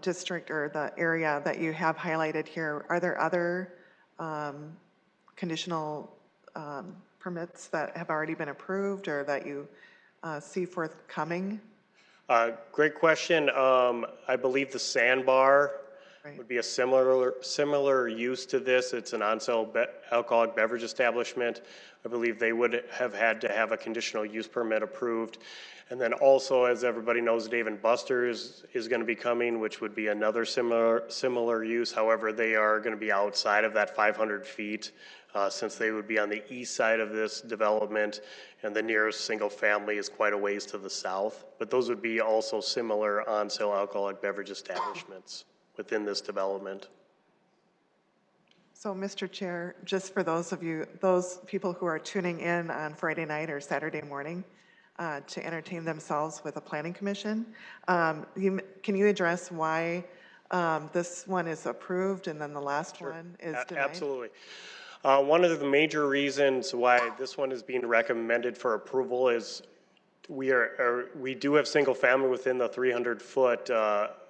district or the area that you have highlighted here, are there other conditional permits that have already been approved or that you see forthcoming? Great question. I believe the Sandbar would be a similar use to this. It's an on-sale alcoholic beverage establishment. I believe they would have had to have a conditional use permit approved. And then also, as everybody knows, Dave & Buster's is going to be coming, which would be another similar use. However, they are going to be outside of that 500 feet since they would be on the east side of this development, and the nearest single family is quite a ways to the south. But those would be also similar on-sale alcoholic beverage establishments within this development. So, Mr. Chair, just for those people who are tuning in on Friday night or Saturday morning to entertain themselves with a planning commission, can you address why this one is approved and then the last one is denied? Absolutely. One of the major reasons why this one is being recommended for approval is we do have single family within the 300-foot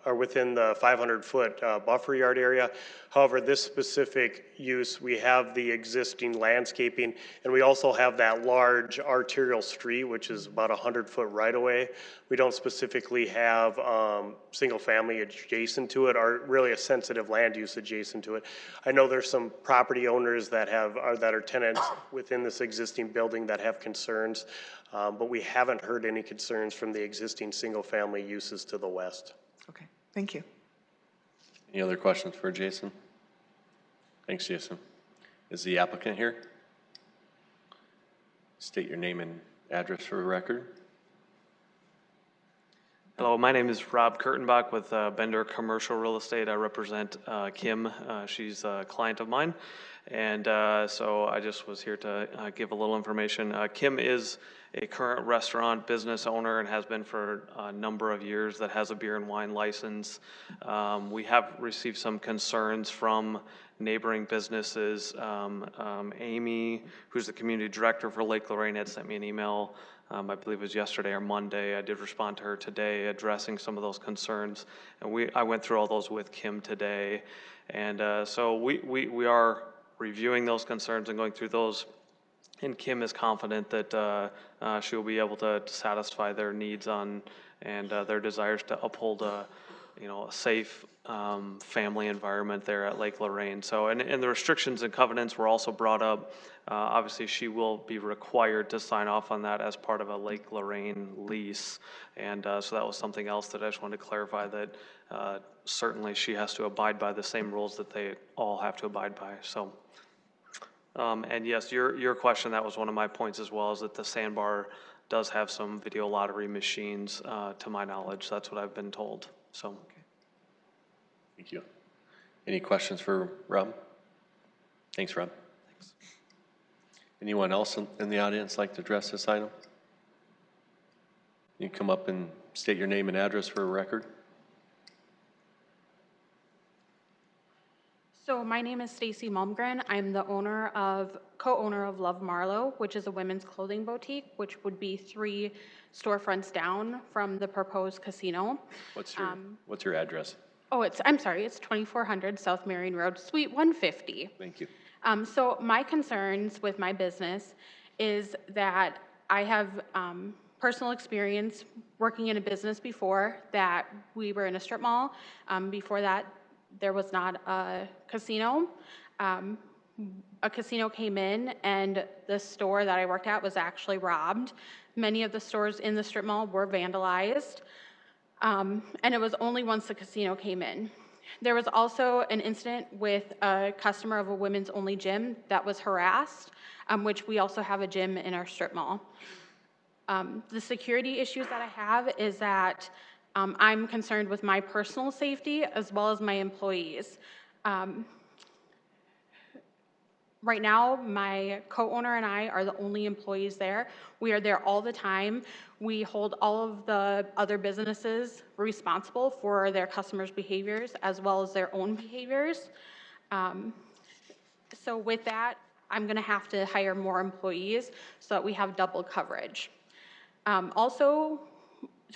or within the 500-foot buffer yard area. However, this specific use, we have the existing landscaping, and we also have that large arterial street, which is about 100-foot right-of-way. We don't specifically have single family adjacent to it, or really a sensitive land use adjacent to it. I know there's some property owners that are tenants within this existing building that have concerns, but we haven't heard any concerns from the existing single family uses to the west. Okay, thank you. Any other questions for Jason? Thanks, Jason. Is the applicant here? State your name and address for the record. Hello, my name is Rob Kurtenbach with Bender Commercial Real Estate. I represent Kim. She's a client of mine. And so I just was here to give a little information. Kim is a current restaurant business owner and has been for a number of years that has a beer and wine license. We have received some concerns from neighboring businesses. Amy, who's the community director for Lake Lorraine, had sent me an email, I believe it was yesterday or Monday. I did respond to her today addressing some of those concerns. And I went through all those with Kim today. And so we are reviewing those concerns and going through those. And Kim is confident that she will be able to satisfy their needs and their desires to uphold a safe family environment there at Lake Lorraine. So, and the restrictions and covenants were also brought up. Obviously, she will be required to sign off on that as part of a Lake Lorraine lease. And so that was something else that I just wanted to clarify, that certainly she has to abide by the same rules that they all have to abide by. So. And yes, your question, that was one of my points as well, is that the Sandbar does have some video lottery machines, to my knowledge. That's what I've been told. So, okay. Thank you. Any questions for Rob? Thanks, Rob. Thanks. Anyone else in the audience like to address this item? You come up and state your name and address for a record. So my name is Stacy Malmgren. I'm the co-owner of Love Marlowe, which is a women's clothing boutique, which would be 3 storefronts down from the proposed casino. What's your address? Oh, I'm sorry, it's 2400 South Marion Road, Suite 150. Thank you. So my concerns with my business is that I have personal experience working in a business before that. We were in a strip mall. Before that, there was not a casino. A casino came in and the store that I worked at was actually robbed. Many of the stores in the strip mall were vandalized. And it was only once the casino came in. There was also an incident with a customer of a women's only gym that was harassed, which we also have a gym in our strip mall. The security issues that I have is that I'm concerned with my personal safety as well as my employees. Right now, my co-owner and I are the only employees there. We are there all the time. We hold all of the other businesses responsible for their customers' behaviors as well as their own behaviors. So with that, I'm going to have to hire more employees so that we have double coverage. Also,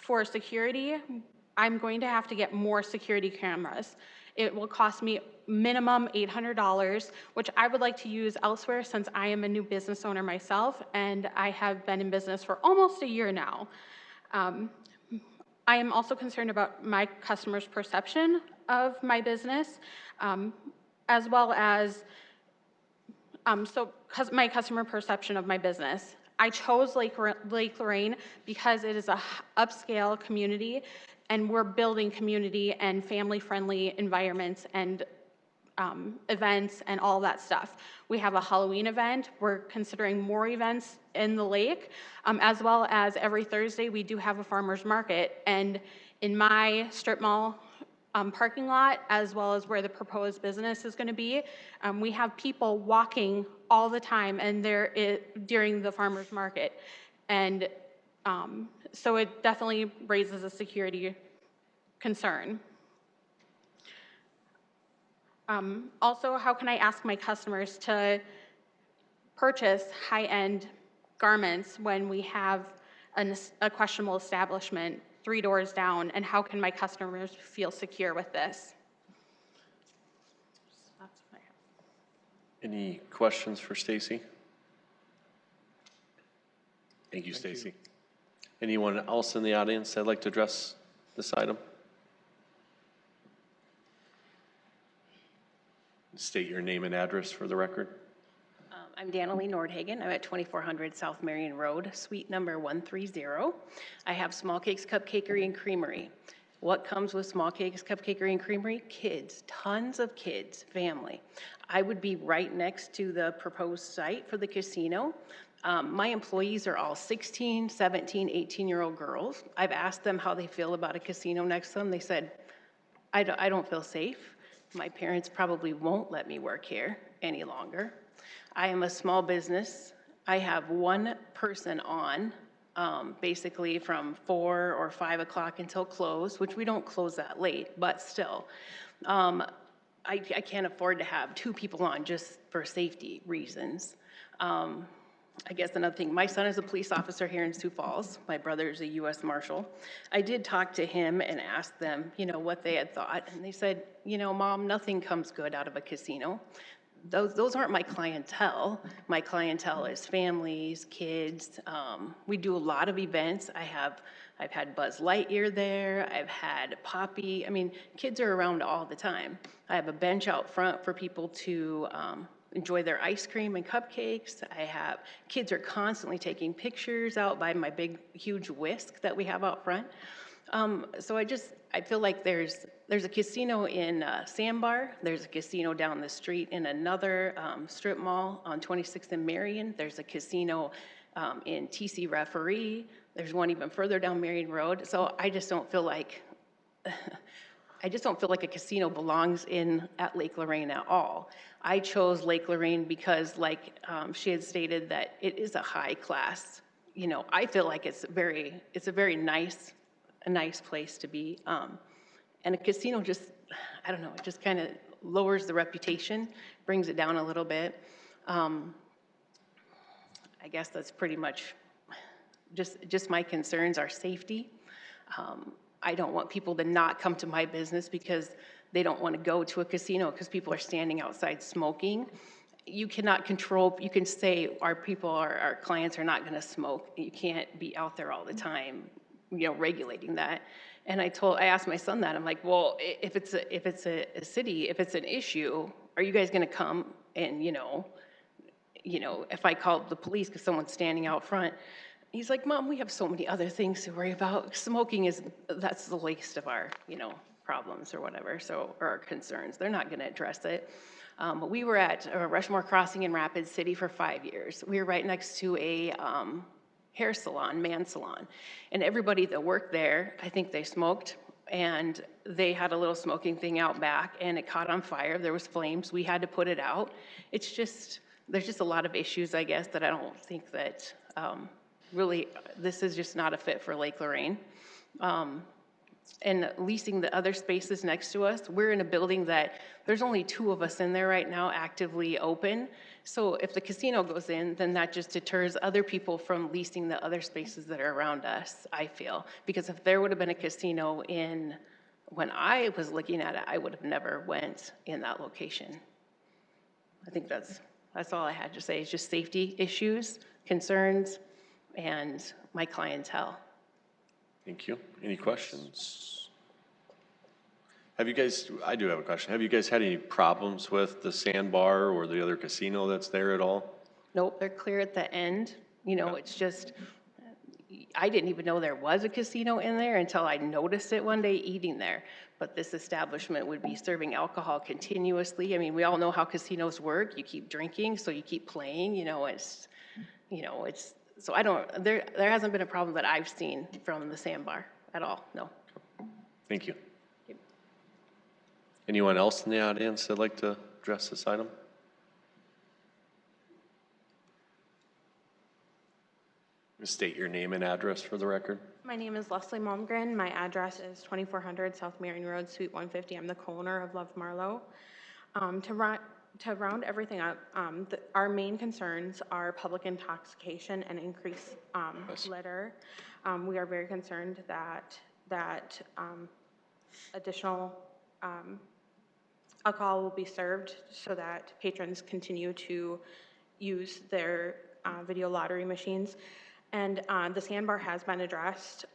for security, I'm going to have to get more security cameras. It will cost me minimum $800, which I would like to use elsewhere since I am a new business owner myself and I have been in business for almost a year now. I am also concerned about my customers' perception of my business, as well as my customer perception of my business. I chose Lake Lorraine because it is a upscale community and we're building community and family-friendly environments and events and all that stuff. We have a Halloween event. We're considering more events in the lake, as well as every Thursday we do have a farmer's market. And in my strip mall parking lot, as well as where the proposed business is going to be, we have people walking all the time and during the farmer's market. And so it definitely raises a security concern. Also, how can I ask my customers to purchase high-end garments when we have a questionable establishment 3 doors down, and how can my customers feel secure with this? That's what I have. Any questions for Stacy? Thank you, Stacy. Anyone else in the audience that'd like to address this item? State your name and address for the record. I'm Danilee Nordhagen. I'm at 2400 South Marion Road, suite number 130. I have Small Cakes Cupcakery and Creamery. What comes with Small Cakes Cupcakery and Creamery? Kids, tons of kids, family. I would be right next to the proposed site for the casino. My employees are all 16, 17, 18-year-old girls. I've asked them how they feel about a casino next to them. They said, I don't feel safe. My parents probably won't let me work here any longer. I am a small business. I have one person on, basically from 4 or 5 o'clock until close, which we don't close that late, but still. I can't afford to have 2 people on just for safety reasons. I guess another thing, my son is a police officer here in Sioux Falls. My brother is a U.S. Marshal. I did talk to him and ask them, what they had thought. And they said, Mom, nothing comes good out of a casino. Those aren't my clientele. My clientele is families, kids. We do a lot of events. I've had Buzz Lightyear there. I've had Poppy. Kids are around all the time. I have a bench out front for people to enjoy their ice cream and cupcakes. Kids are constantly taking pictures out by my big, huge whisk that we have out front. So I feel like there's a casino in Sandbar. There's a casino down the street in another strip mall on 26th and Marion. There's a casino in TC Referee. There's one even further down Marion Road. So I just don't feel like a casino belongs at Lake Lorraine at all. I chose Lake Lorraine because, like she had stated, that it is a high class. I feel like it's a very nice place to be. And a casino I don't know, it just kind of lowers the reputation, brings it down a little bit. I guess that's pretty much just my concerns are safety. I don't want people to not come to my business because they don't want to go to a casino because people are standing outside smoking. You cannot control, you can say our clients are not going to smoke. You can't be out there all the time, regulating that. And I asked my son that, I'm like, well, if it's a city, if it's an issue, are you guys going to come and, if I called the police because someone's standing out front, he's like, Mom, we have so many other things to worry about. Smoking that's the least of our, problems or whatever, or our concerns. They're not gonna address it. But we were at Rushmore Crossing in Rapid City for 5 years. We were right next to a hair salon, man salon. And everybody that worked there, I think they smoked, and they had a little smoking thing out back, and it caught on fire. There was flames. We had to put it out. There's just a lot of issues, I guess, that I don't think that really, this is just not a fit for Lake Lorraine. And leasing the other spaces next to us, we're in a building that there's only 2 of us in there right now actively open. So if the casino goes in, then that just deters other people from leasing the other spaces that are around us, I feel. Because if there would have been a casino when I was looking at it, I would have never went in that location. I think that's all I had to say, is just safety issues, concerns, and my clientele. Thank you. Any questions? I do have a question. Have you guys had any problems with the Sandbar or the other casino that's there at all? Nope, they're clear at the end. It's just, I didn't even know there was a casino in there until I noticed it one day eating there. But this establishment would be serving alcohol continuously. I mean, we all know how casinos work. You keep drinking, so you keep playing, so there hasn't been a problem that I've seen from the Sandbar at all, no. Thank you. Anyone else in the audience that'd like to address this item? State your name and address for the record. My name is Leslie Malmgren. My address is 2400 South Marion Road, Suite 150. I'm the co-owner of Love Marlowe. To round everything up, our main concerns are public intoxication and increased litter. We are very concerned that additional alcohol will be served so that patrons continue to use their video lottery machines. And the Sandbar has been addressed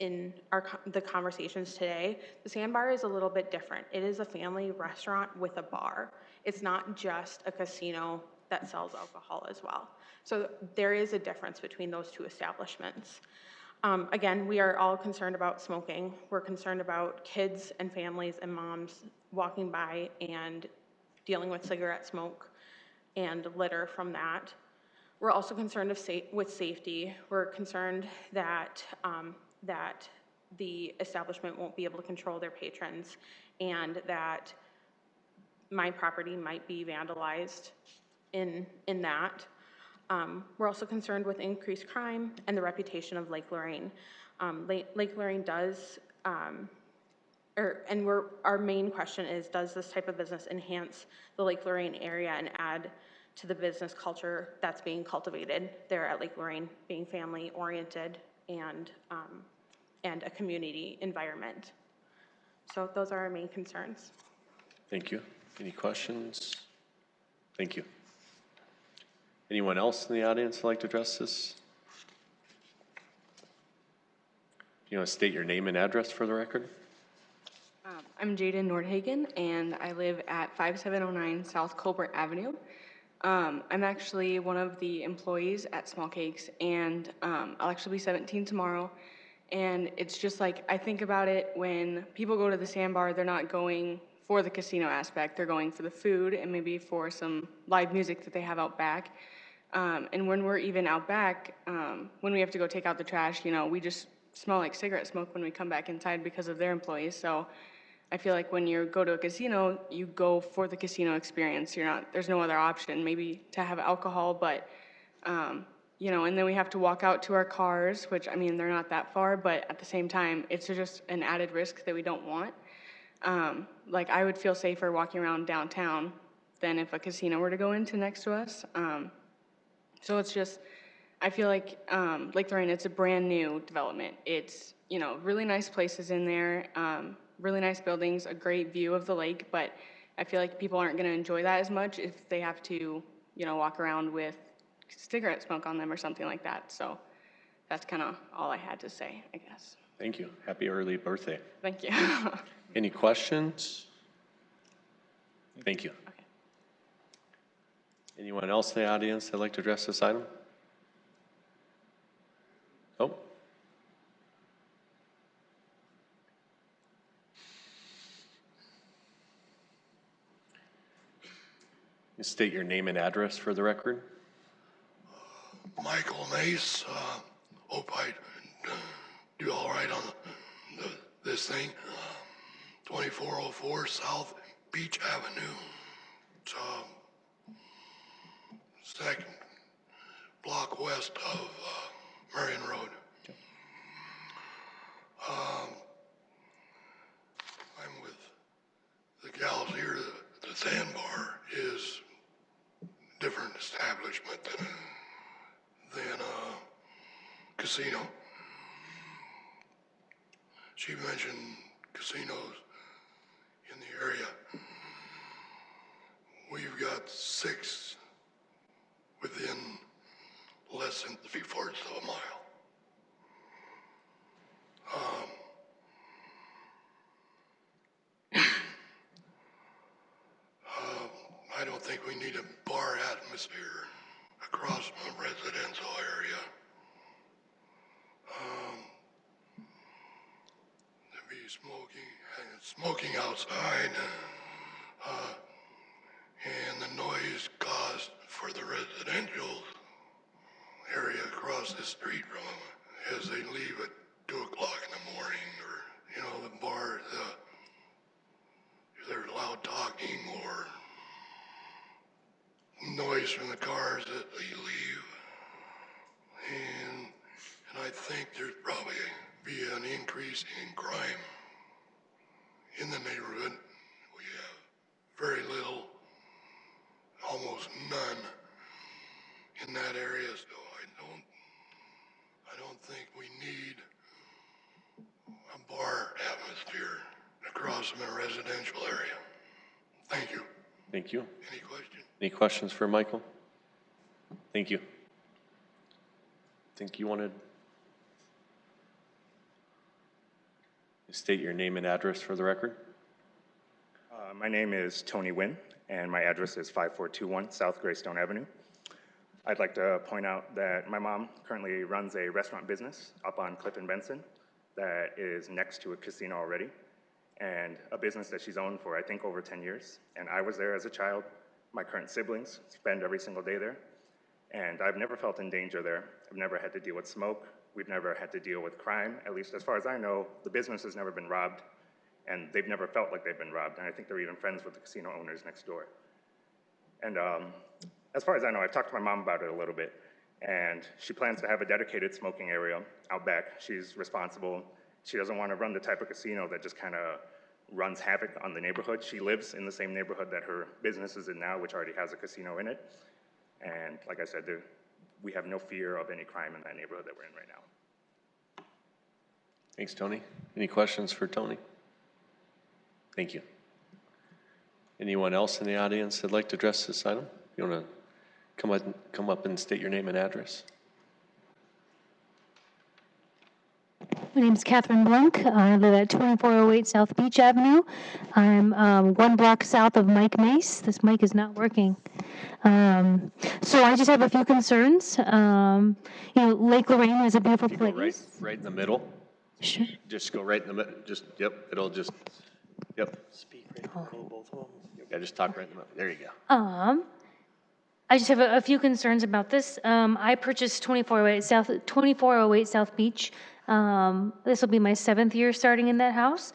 in the conversations today. The Sandbar is a little bit different. It is a family restaurant with a bar. It's not just a casino that sells alcohol as well. So there is a difference between those 2 establishments. Again, we are all concerned about smoking. We're concerned about kids and families and moms walking by and dealing with cigarette smoke and litter from that. We're also concerned with safety. We're concerned that the establishment won't be able to control their patrons and that my property might be vandalized in that. We're also concerned with increased crime and the reputation of Lake Lorraine. Lake Lorraine does, our main question is, does this type of business enhance the Lake Lorraine area and add to the business culture that's being cultivated there at Lake Lorraine, being family-oriented and a community environment? So those are our main concerns. Thank you. Any questions? Thank you. Anyone else in the audience like to address this? You want to state your name and address for the record? I'm Jaden Nordhagen, and I live at 5709 South Colbert Avenue. I'm actually one of the employees at Small Cakes, and I'll actually be 17 tomorrow. And it's just like, I think about it, when people go to the Sandbar, they're not going for the casino aspect. They're going for the food and maybe for some live music that they have out back. And when we're even out back, when we have to go take out the trash, we just smell like cigarette smoke when we come back inside because of their employees. So I feel like when you go to a casino, you go for the casino experience. There's no other option, maybe to have alcohol, but, and then we have to walk out to our cars, which, they're not that far, but at the same time, it's just an added risk that we don't want. Like, I would feel safer walking around downtown than if a casino were to go into next to us. So it's just, I feel like Lake Lorraine, it's a brand new development. It's, you know, really nice places in there, really nice buildings, a great view of the lake, but I feel like people aren't going to enjoy that as much if they have to, you know, walk around with cigarette smoke on them or something like that. So that's kind of all I had to say, I guess. Thank you. Happy early birthday. Thank you. Any questions? Thank you. Okay. Anyone else in the audience that'd like to address this item? Oh. You state your name and address for the record. Michael Mace, hope I do all right on this thing. 2404 South Beach Avenue. It's second block west of Marion Road. I'm with the gals here. The Sandbar is a different establishment than a casino. She mentioned casinos in the area. We've got 6 within less than 3/4 of a mile. I don't think we need a bar atmosphere across from a residential area. There'd be smoking outside, and the noise caused for the residential area across the street from them as they leave at 2 o'clock in the morning, or, you know, the bar, if there's loud talking or noise from the cars that they leave. And I think there's probably be an increase in crime in the neighborhood. We have very little, almost none in that area, so I don't think we need a bar atmosphere across from a residential area. Thank you. Thank you. Any questions? Any questions for Michael? Thank you. Think you wanted to state your name and address for the record? My name is Tony Wynn, and my address is 5421 South Greystone Avenue. I'd like to point out that my mom currently runs a restaurant business up on Cliff and Benson that is next to a casino already, and a business that she's owned for, I think, over 10 years. And I was there as a child. My current siblings spend every single day there, and I've never felt in danger there. I've never had to deal with smoke. We've never had to deal with crime. At least as far as I know, the business has never been robbed, and they've never felt like they've been robbed. And I think they're even friends with the casino owners next door. And as far as I know, I've talked to my mom about it a little bit, and she plans to have a dedicated smoking area out back. She's responsible. She doesn't want to run the type of casino that just kind of runs havoc on the neighborhood. She lives in the same neighborhood that her business is in now, which already has a casino in it. And like I said, we have no fear of any crime in that neighborhood that we're in right now. Thanks, Tony. Any questions for Tony? Thank you. Anyone else in the audience that'd like to address this item? You want to come up and state your name and address? My name is Catherine Blunk. I live at 2408 South Beach Avenue. I'm 1 block south of Mike Mace. This mic is not working. So I just have a few concerns. You know, Lake Lorraine is a beautiful place. Right in the middle. Sure. Just go right in the middle. Just, yep, it'll just, yep. Speak right in the middle, both of them. Yeah, just talk right in the middle. There you go. I just have a few concerns about this. I purchased 2408 South Beach. This will be my 7th year starting in that house.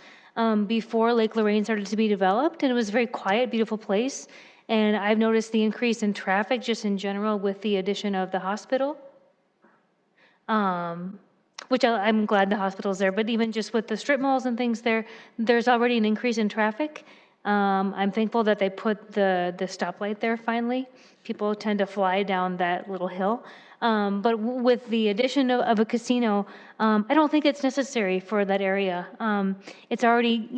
Before Lake Lorraine started to be developed, and it was a very quiet, beautiful place. And I've noticed the increase in traffic just in general with the addition of the hospital. which I'm glad the hospital's there, but even just with the strip malls and things there, there's already an increase in traffic. I'm thankful that they put the stoplight there finally. People tend to fly down that little hill. But with the addition of a casino, I don't think it's necessary for that area. It's already,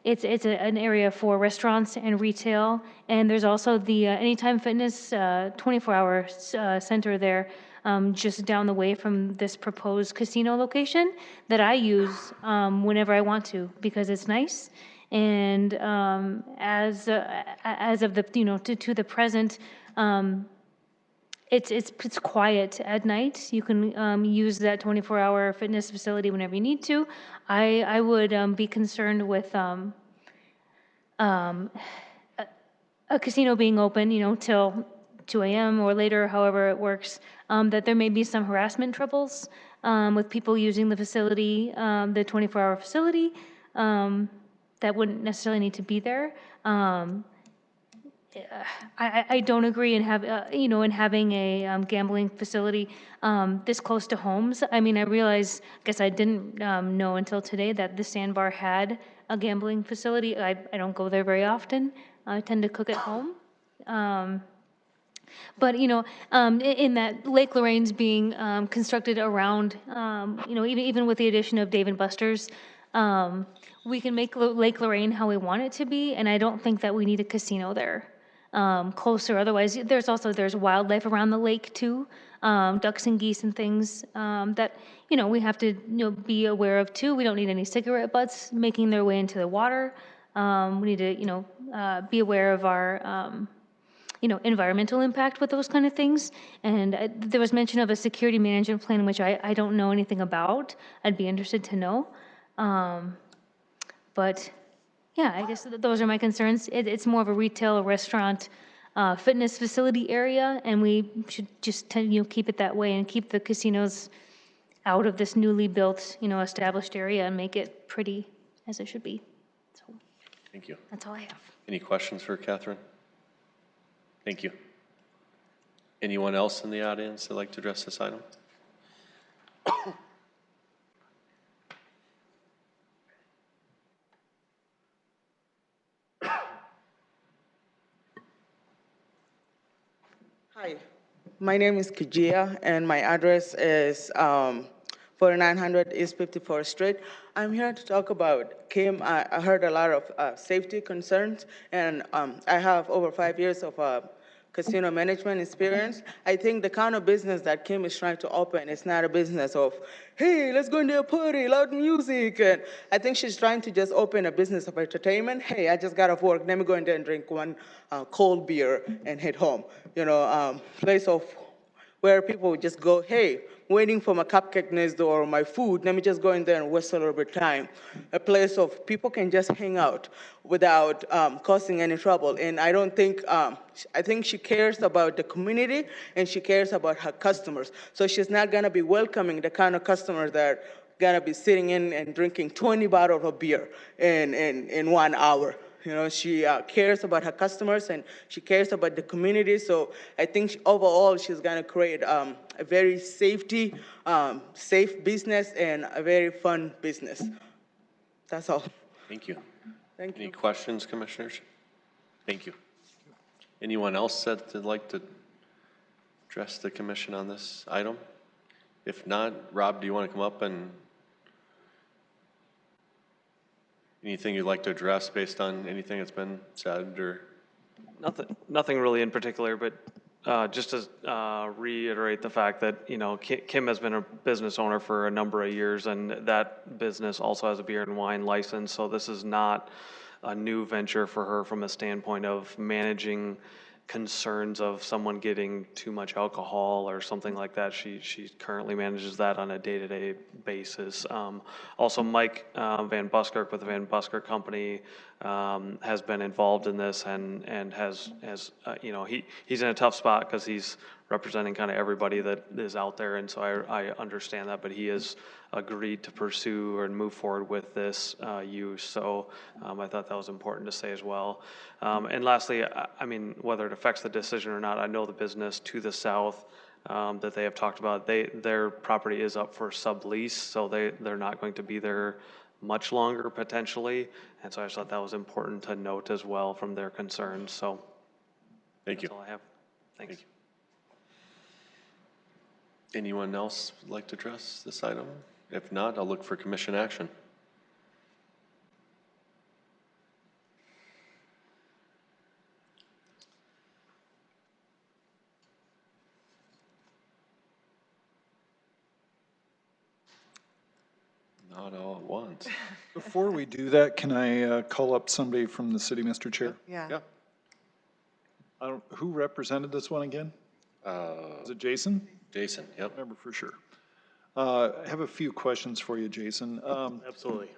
it's an area for restaurants and retail, and there's also the Anytime Fitness 24-hour center there, just down the way from this proposed casino location that I use whenever I want to because it's nice. And as of the, to the present, it's quiet at night. You can use that 24-hour fitness facility whenever you need to. I would be concerned with a casino being open, till 2 a.m. or later, however it works, that there may be some harassment troubles with people using the facility, the 24-hour facility, that wouldn't necessarily need to be there. I don't agree in in having a gambling facility this close to homes. I mean, I guess I didn't know until today that the Sandbar had a gambling facility. I don't go there very often. I tend to cook at home. But, in that Lake Lorraine's being constructed around, even with the addition of Dave & Buster's, we can make Lake Lorraine how we want it to be, and I don't think that we need a casino there closer. Otherwise, there's wildlife around the lake too, ducks and geese and things that, we have to be aware of too. We don't need any cigarette butts making their way into the water. We need to, be aware of our environmental impact with those kind of things. And there was mention of a security management plan, which I don't know anything about. I'd be interested to know. But yeah, I guess those are my concerns. It's more of a retail, restaurant, fitness facility area, and we should just keep it that way and keep the casinos out of this newly built, established area and make it pretty as it should be. So Thank you. that's all I have. Any questions for Catherine? Thank you. Anyone else in the audience that'd like to address this item? Hi, my name is Kijia, and my address is 4900 East 54th Street. I'm here to talk about Kim. I heard a lot of safety concerns, and I have over 5 years of casino management experience. I think the kind of business that Kim is trying to open is not a business of, hey, let's go into a party, loud music. And I think she's trying to just open a business of entertainment. Hey, I just got off work, let me go in there and drink one cold beer and head home. Place of where people would just go, hey, waiting for my cupcake next door or my food, let me just go in there and waste a little bit of time. A place of people can just hang out without causing any trouble. And I don't think, I think she cares about the community and she cares about her customers. So she's not gonna be welcoming the kind of customers that are gonna be sitting in and drinking 20 bottles of beer in 1 hour. She cares about her customers and she cares about the community. So I think overall she's going to create a very safe business and a very fun business. That's all. Thank you. Thank you. Any questions, commissioners? Thank you. Anyone else that would like to address the commission on this item? If not, Rob, do you want to come up and anything you'd like to address based on anything that's been said or? Nothing really in particular, but just to reiterate the fact that, Kim has been a business owner for a number of years, and that business also has a beer and wine license. So this is not a new venture for her from a standpoint of managing concerns of someone getting too much alcohol or something like that. She currently manages that on a day-to-day basis. Also, Mike Van Buskirk with the Van Buskirk Company has been involved in this and has he's in a tough spot because he's representing kind of everybody that is out there, and so I understand that, but he has agreed to pursue or move forward with this use. So I thought that was important to say as well. And lastly, I mean, whether it affects the decision or not, I know the business to the south that they have talked about. Their property is up for sublease, so they're not going to be there much longer potentially. And so I just thought that was important to note as well from their concerns. So Thank you. that's all I have. Thanks. Thank you. Anyone else would like to address this item? If not, I'll look for commission action. Not all at once. Before we do that, can I call up somebody from the city, Mr. Chair? Yeah. Who represented this one again? Was it Jason? Jason, yep. I remember for sure. I have a few questions for you, Jason. Absolutely.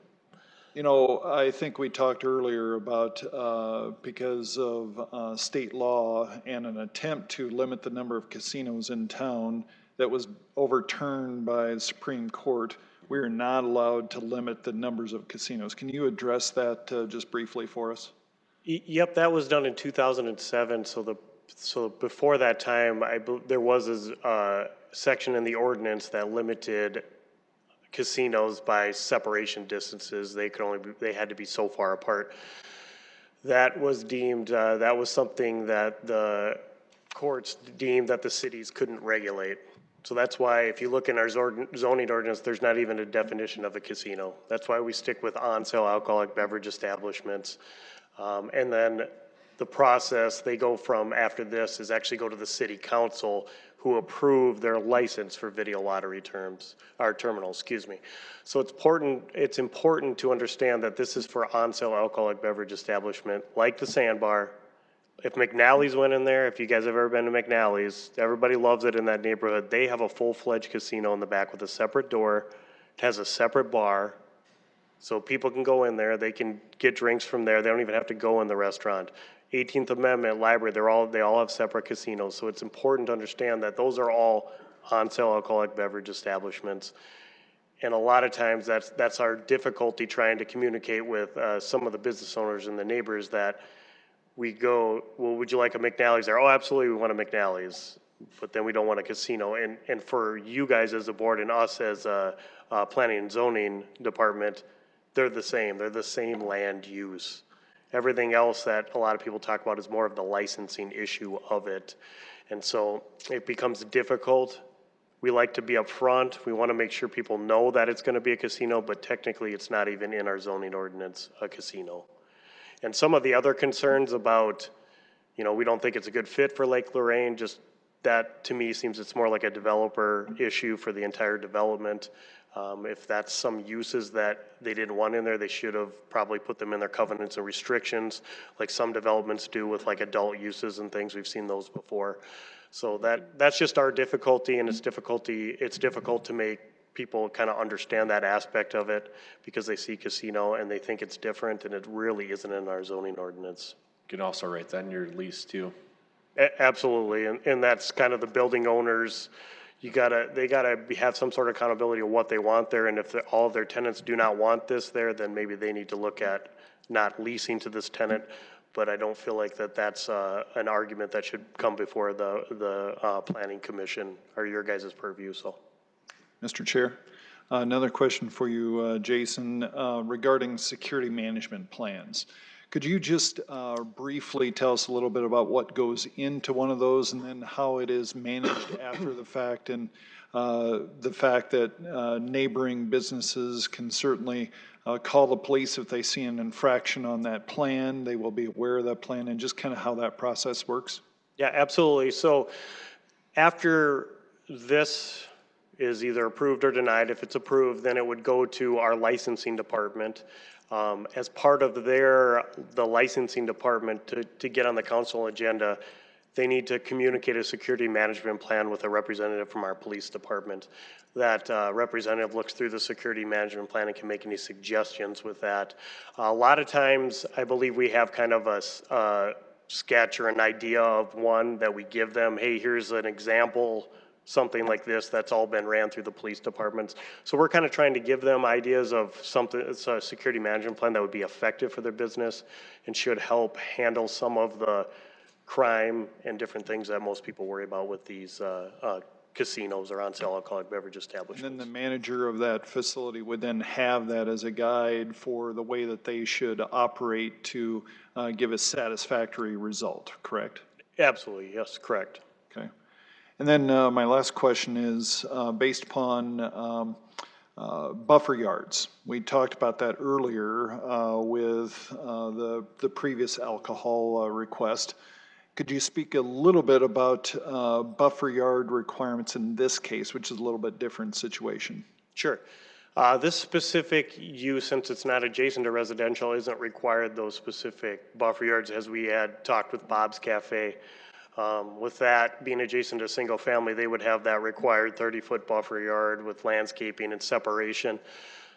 You know, I think we talked earlier about because of state law and an attempt to limit the number of casinos in town that was overturned by the Supreme Court, we are not allowed to limit the numbers of casinos. Can you address that just briefly for us? Yep, that was done in 2007. So before that time, there was a section in the ordinance that limited casinos by separation distances. They had to be so far apart. That was deemed, that was something that the courts deemed that the cities couldn't regulate. So that's why if you look in our zoning ordinance, there's not even a definition of a casino. That's why we stick with on-sale alcoholic beverage establishments. And then the process they go from after this is actually go to the city council who approve their license for video lottery terminals, So it's important to understand that this is for on-sale alcoholic beverage establishment, like the Sandbar. If McNally's went in there, if you guys have ever been to McNally's, everybody loves it in that neighborhood. They have a full-fledged casino in the back with a separate door. It has a separate bar. So people can go in there, they can get drinks from there. They don't even have to go in the restaurant. 18th Amendment, library, they all have separate casinos. So it's important to understand that those are all on-sale alcoholic beverage establishments. And a lot of times that's our difficulty trying to communicate with some of the business owners and the neighbors that we go, well, would you like a McNally's there? Oh, absolutely, we want a McNally's. But then we don't want a casino. And for you guys as a board and us as a planning and zoning department, they're the same. They're the same land use. Everything else that a lot of people talk about is more of the licensing issue of it. And so it becomes difficult. We like to be upfront. We want to make sure people know that it's going to be a casino, but technically it's not even in our zoning ordinance, a casino. And some of the other concerns about, we don't think it's a good fit for Lake Lorraine, just that to me seems it's more like a developer issue for the entire development. If that's some uses that they didn't want in there, they should have probably put them in their covenants and restrictions, like some developments do with like adult uses and things. We've seen those before. So that's just our difficulty, and it's difficult to make people kind of understand that aspect of it because they see casino and they think it's different, and it really isn't in our zoning ordinance. You can also write that in your lease too. Absolutely, and that's kind of the building owners. They gotta have some sort of accountability of what they want there, and if all of their tenants do not want this there, then maybe they need to look at not leasing to this tenant. But I don't feel like that's an argument that should come before the planning commission or your guys' purview. So, Mr. Chair, another question for you, Jason, regarding security management plans. Could you just briefly tell us a little bit about what goes into one of those and then how it is managed after the fact, and the fact that neighboring businesses can certainly call the police if they see an infraction on that plan? They will be aware of that plan, and just kind of how that process works? yeah, absolutely. So after this is either approved or denied, if it's approved, then it would go to our licensing department. As part of the licensing department to get on the council agenda, they need to communicate a security management plan with a representative from our police department. That representative looks through the security management plan and can make any suggestions with that. A lot of times, I believe we have kind of a sketch or an idea of one that we give them. Hey, here's an example, something like this that's all been ran through the police departments. So we're kind of trying to give them ideas of something, it's a security management plan that would be effective for their business and should help handle some of the crime and different things that most people worry about with these casinos or on-sale alcoholic beverage And establishments. then the manager of that facility would then have that as a guide for the way that they should operate to give a satisfactory result, correct? Absolutely, yes, correct. Okay. And then my last question is based upon buffer yards. We talked about that earlier with the previous alcohol request. Could you speak a little bit about buffer yard requirements in this case, which is a little bit different situation? Sure. This specific use, since it's not adjacent to residential, isn't required those specific buffer yards as we had talked with Bob's Cafe. With that being adjacent to single family, they would have that required 30-foot buffer yard with landscaping and separation.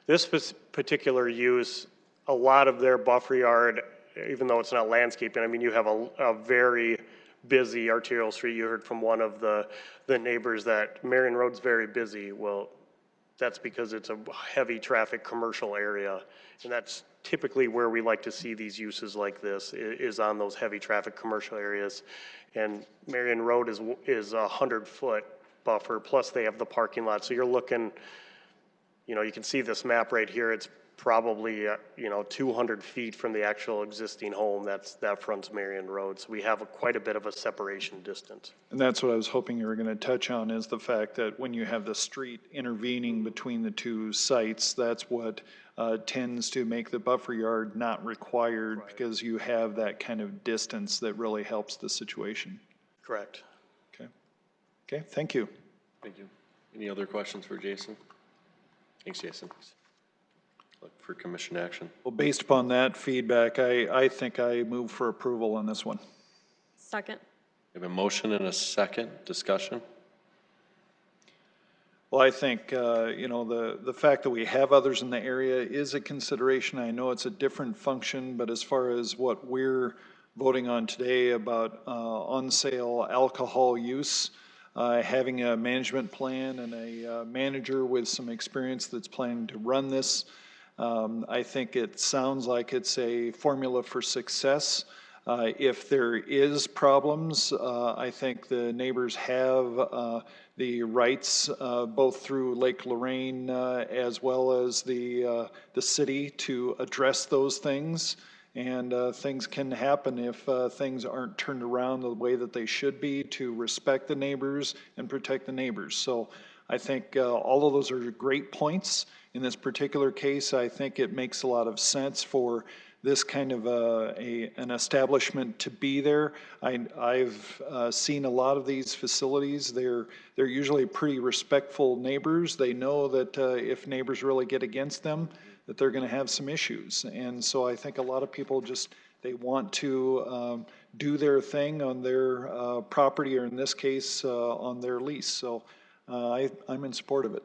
This particular use, a lot of their buffer yard, even though it's not landscaping, I mean, you have a very busy arterial street. You heard from one of the neighbors that Marion Road's very busy. Well, that's because it's a heavy traffic commercial area. And that's typically where we like to see these uses like this, is on those heavy traffic commercial areas. And Marion Road is a 100-foot buffer, plus they have the parking lot. So you're looking, you know, you can see this map right here. It's probably, 200 feet from the actual existing home that fronts Marion Road. So we have quite a bit of a separation distance. And that's what I was hoping you were going to touch on, is the fact that when you have the street intervening between the two sites, that's what tends to make the buffer yard not required, because you have that kind of distance that really helps the situation. Correct. Okay, thank you. Thank you. Any other questions for Jason? Thanks, Jason. Look for commission action. Well, based upon that feedback, I think I move for approval on this one. Second. We have a motion and a second. Discussion? Well, I think, the fact that we have others in the area is a consideration. I know it's a different function, but as far as what we're voting on today about on-sale alcohol use, having a management plan and a manager with some experience that's planning to run this, I think it sounds like it's a formula for success. If there is problems, I think the neighbors have the rights, both through Lake Lorraine as well as the city, to address those things. And things can happen if things aren't turned around the way that they should be, to respect the neighbors and protect the neighbors. So I think all of those are great points. In this particular case, I think it makes a lot of sense for this kind of an establishment to be there. I've seen a lot of these facilities. They're usually pretty respectful neighbors. They know that if neighbors really get against them, that they're going to have some issues. And so I think a lot of people they want to do their thing on their property, or in this case, on their lease. So I'm in support of it.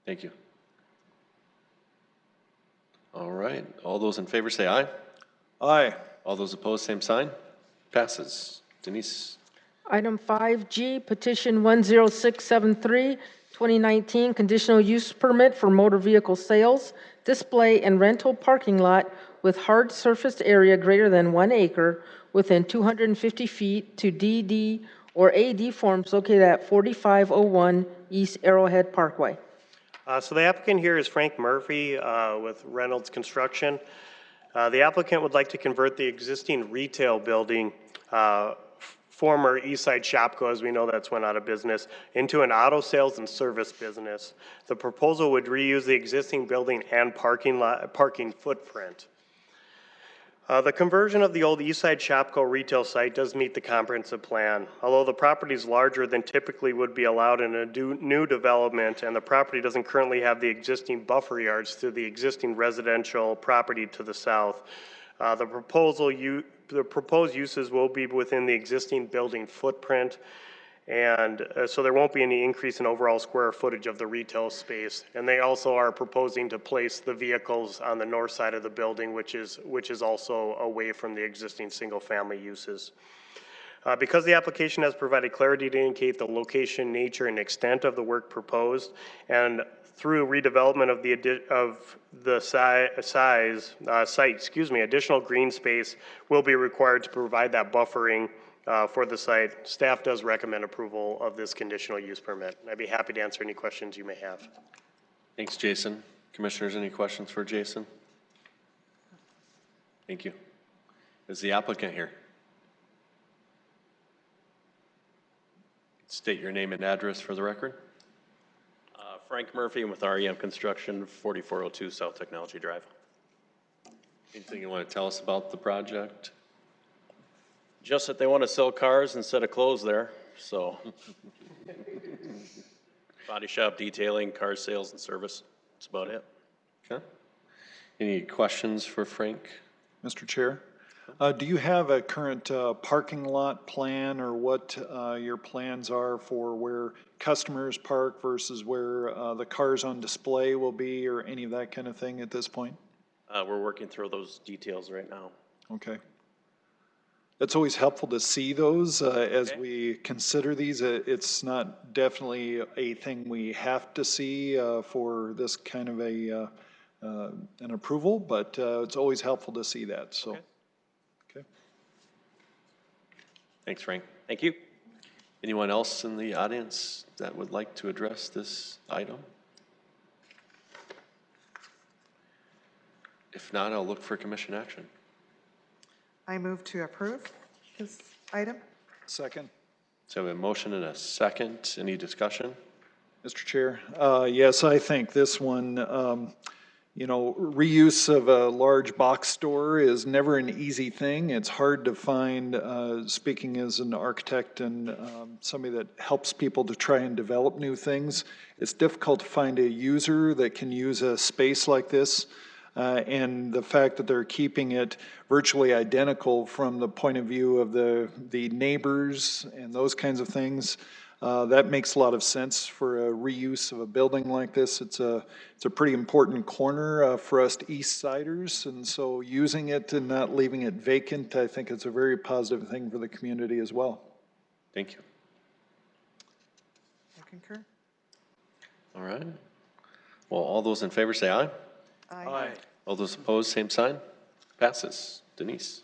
Thank you. All right. All those in favor say aye. Aye. All those opposed, same sign. Passes. Denise. Item 5G, petition 10673, 2019, conditional use permit for motor vehicle sales, display, and rental parking lot with hard surfaced area greater than 1 acre within 250 feet to DD or AD forms located at 4501 East Arrowhead Parkway. So the applicant here is Frank Murphy with Reynolds Construction. The applicant would like to convert the existing retail building, former Eastside Shopco, as we know that's went out of business, into an auto sales and service business. The proposal would reuse the existing building and parking footprint. The conversion of the old Eastside Shopco retail site does meet the comprehensive plan. Although the property is larger than typically would be allowed in a new development, and the property doesn't currently have the existing buffer yards to the existing residential property to the south, the proposed uses will be within the existing building footprint, and so there won't be any increase in overall square footage of the retail space. And they also are proposing to place the vehicles on the north side of the building, which is also away from the existing single-family uses. Because the application has provided clarity to indicate the location, nature, and extent of the work proposed, and through redevelopment of the site, additional green space will be required to provide that buffering for the site. Staff does recommend approval of this conditional use permit. I'd be happy to answer any questions you may have. Thanks, Jason. Commissioners, any questions for Jason? Thank you. Is the applicant here? State your name and address for the record. Frank Murphy with REM Construction, 4402 South Technology Drive. Anything you want to tell us about the project? Just that they want to sell cars instead of clothes there, so. Body shop detailing, car sales and service, that's about it. Okay. Any questions for Frank? Mr. Chair, do you have a current parking lot plan or what your plans are for where customers park versus where the cars on display will be or any of that kind of thing at this point? We're working through those details right now. Okay. It's always helpful to see those as we consider these. It's not definitely a thing we have to see for this kind of an approval, but it's always helpful to see that. So, okay. Thanks, Frank. Thank you. Anyone else in the audience that would like to address this item? If not, I'll look for commission action. I move to approve this item. Second. So we have a motion and a second. Any discussion? Mr. Chair, yes, I think this one, you know, reuse of a large box store is never an easy thing. It's hard to find, speaking as an architect and somebody that helps people to try and develop new things, it's difficult to find a user that can use a space like this. And the fact that they're keeping it virtually identical from the point of view of the neighbors and those kinds of things, that makes a lot of sense for a reuse of a building like this. It's a pretty important corner for us East Siders, and so using it and not leaving it vacant, I think it's a very positive thing for the community as well. Thank you. I concur. All right. Well, all those in favor say aye. Aye. All those opposed, same sign. Passes. Denise.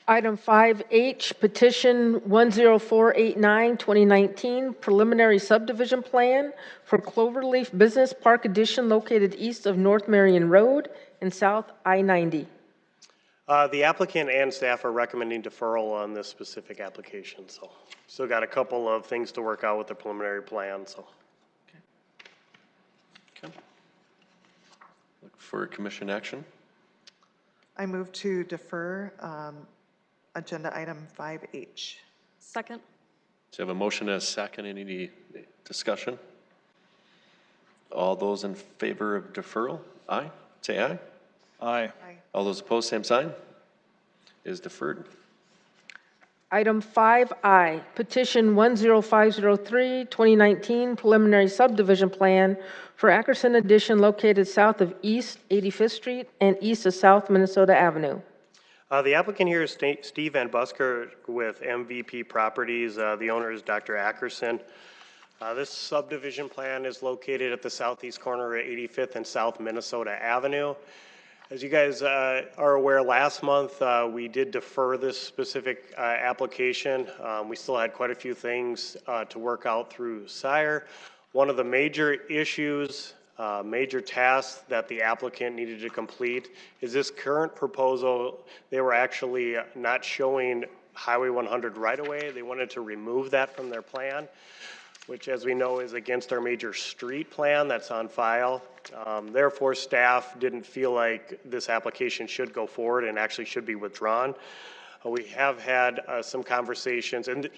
Item 5H, petition 10489, 2019, preliminary subdivision plan for Cloverleaf Business Park Addition located east of North Marion Road and south I-90. The applicant and staff are recommending deferral on this specific application, so still got a couple of things to work out with the preliminary plan, so. Okay. Look for commission action. I move to defer agenda item 5H. Second. So I have a motion and a second. Any discussion? All those in favor of deferral? Aye. Say aye. Aye. All those opposed, same sign. It is deferred. Item 5I, petition 10503, 2019, preliminary subdivision plan for Ackerson Addition located south of East 85th Street and east of South Minnesota Avenue. The applicant here is Steve Van Busker with MVP Properties. The owner is Dr. Ackerson. This subdivision plan is located at the southeast corner of 85th and South Minnesota Avenue. As you guys are aware, last month we did defer this specific application. We still had quite a few things to work out through SIRE. One of the major issues, major tasks that the applicant needed to complete is this current proposal. They were actually not showing Highway 100 right away. They wanted to remove that from their plan, which as we know is against our major street plan that's on file. Therefore, staff didn't feel like this application should go forward and actually should be withdrawn. We have had some conversations, and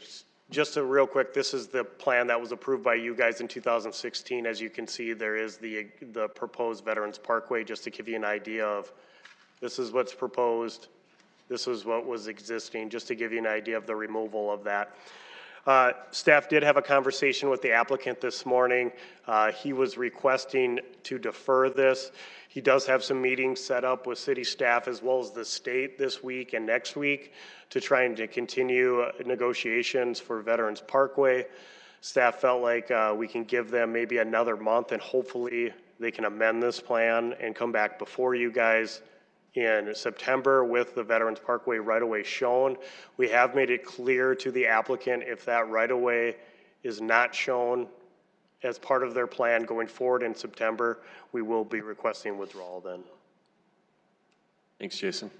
just real quick, this is the plan that was approved by you guys in 2016. As you can see, there is the proposed Veterans Parkway, just to give you an idea of this is what's proposed, this is what was existing, just to give you an idea of the removal of that. Staff did have a conversation with the applicant this morning. He was requesting to defer this. He does have some meetings set up with city staff as well as the state this week and next week to try and to continue negotiations for Veterans Parkway. Staff felt like we can give them maybe another month and hopefully they can amend this plan and come back before you guys in September with the Veterans Parkway right-of-way shown. We have made it clear to the applicant if that right-of-way is not shown as part of their plan going forward in September, we will be requesting withdrawal then. Thanks, Jason.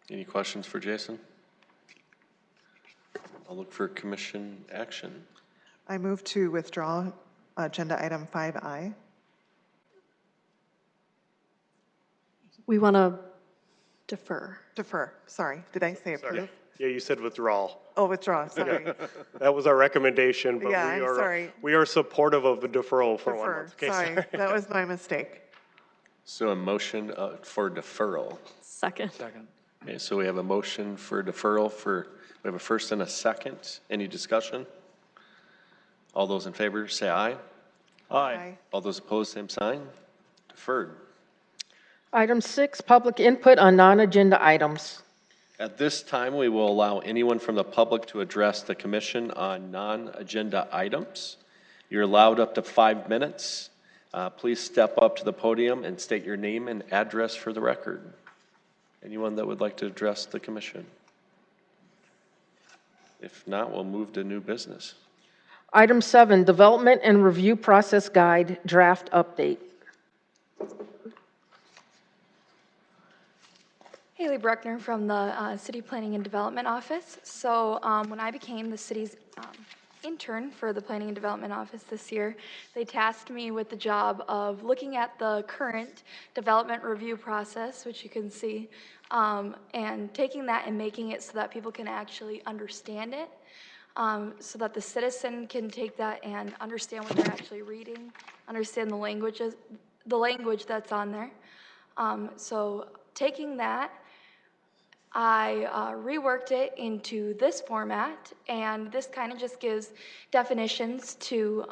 Any questions for Jason? I'll look for commission action. I move to withdraw agenda item 5I. We want to defer. Defer, sorry. Did I say Sorry. approve? Yeah, you said withdrawal. Oh, withdraw, sorry. That was our recommendation, but Yeah, I'm sorry. we are supportive of the deferral for 1 Defer, month. Okay, sorry, that was my mistake. So a motion for deferral. Second. Second. Okay, so we have a motion for deferral we have a first and a second. Any discussion? All those in favor say aye. Aye. All those opposed, same sign. Deferred. Item 6, public input on non-agenda items. At this time, we will allow anyone from the public to address the commission on non-agenda items. You're allowed up to 5 minutes. Please step up to the podium and state your name and address for the record. Anyone that would like to address the commission? If not, we'll move to new business. Item 7, development and review process guide draft update. Haley Bruckner from the City Planning and Development Office. So when I became the city's intern for the Planning and Development Office this year, they tasked me with the job of looking at the current development review process, which you can see, and taking that and making it so that people can actually understand it, so that the citizen can take that and understand what they're actually reading, understand the language that's on there. So taking that, I reworked it into this format, and this kind of just gives definitions to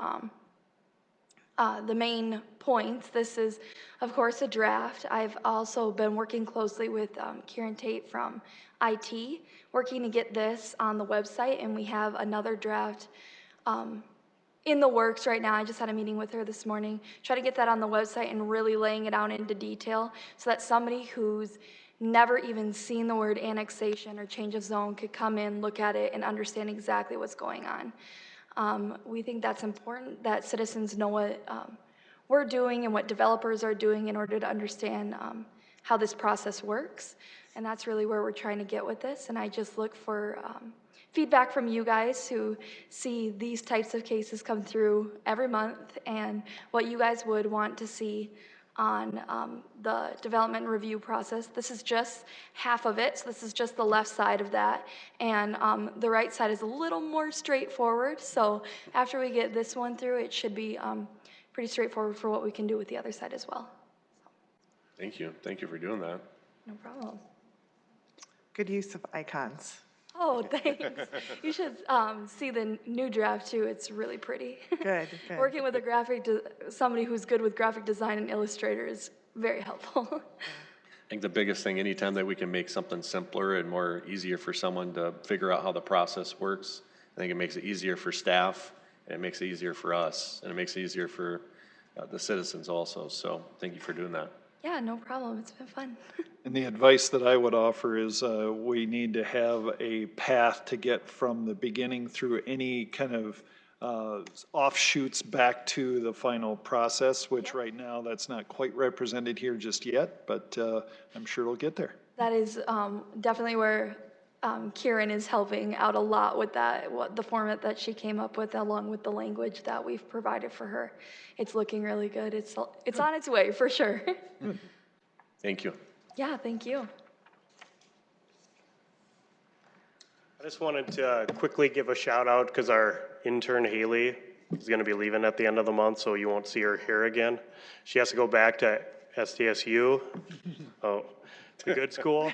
the main points. This is, of course, a draft. I've also been working closely with Kieran Tate from IT, working to get this on the website, and we have another draft in the works right now. I just had a meeting with her this morning, try to get that on the website and really laying it out into detail so that somebody who's never even seen the word annexation or change of zone could come in, look at it, and understand exactly what's going on. We think that's important, that citizens know what we're doing and what developers are doing in order to understand how this process works. And that's really where we're trying to get with this. And I just look for feedback from you guys who see these types of cases come through every month and what you guys would want to see on the development review process. This is just half of it, so this is just the left side of that. And the right side is a little more straightforward, so after we get this one through, it should be pretty straightforward for what we can do with the other side as well. Thank you. Thank you for doing that. No problem. Good use of icons. Oh, thanks. You should see the new draft too. It's really pretty. Good, good. Working with somebody who's good with graphic design and Illustrator is very helpful. I think the biggest thing, anytime that we can make something simpler and more easier for someone to figure out how the process works, I think it makes it easier for staff, and it makes it easier for us, and it makes it easier for the citizens also. So thank you for doing that. Yeah, no problem. It's been fun. And the advice that I would offer is we need to have a path to get from the beginning through any kind of offshoots back to the final process, which right now that's not quite represented here just yet, but I'm sure it'll get there. That is definitely where Kieran is helping out a lot with that, the format that she came up with, along with the language that we've provided for her. It's looking really good. It's on its way for sure. Thank you. Yeah, thank you. I just wanted to quickly give a shout out because our intern Haley is going to be leaving at the end of the month, so you won't see her here again. She has to go back to SDSU. Oh, the good school.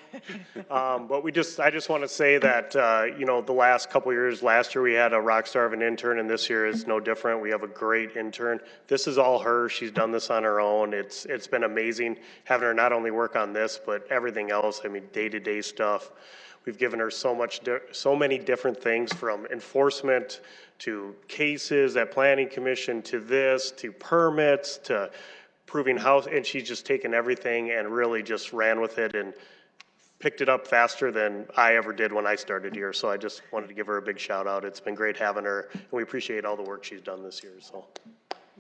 But I just want to say that, the last couple years, last year we had a rock star of an intern, and this year is no different. We have a great intern. This is all her. She's done this on her own. It's been amazing having her not only work on this, but everything else. I mean, day-to-day stuff. We've given her so many different things, from enforcement to cases at Planning Commission to this, to permits, to proving how, and she's just taken everything and really just ran with it and picked it up faster than I ever did when I started here. So I just wanted to give her a big shout out. It's been great having her, and we appreciate all the work she's done this year, so.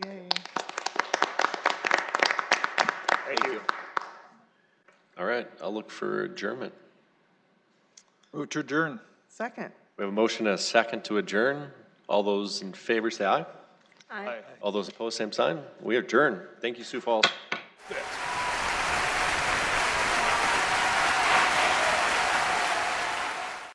Yay. Thank you. All right, I'll look for adjournment. Move to adjourn. Second. We have a motion and a second to adjourn. All those in favor say aye. Aye. All those opposed, same sign. We adjourn. Thank you, Sioux Falls.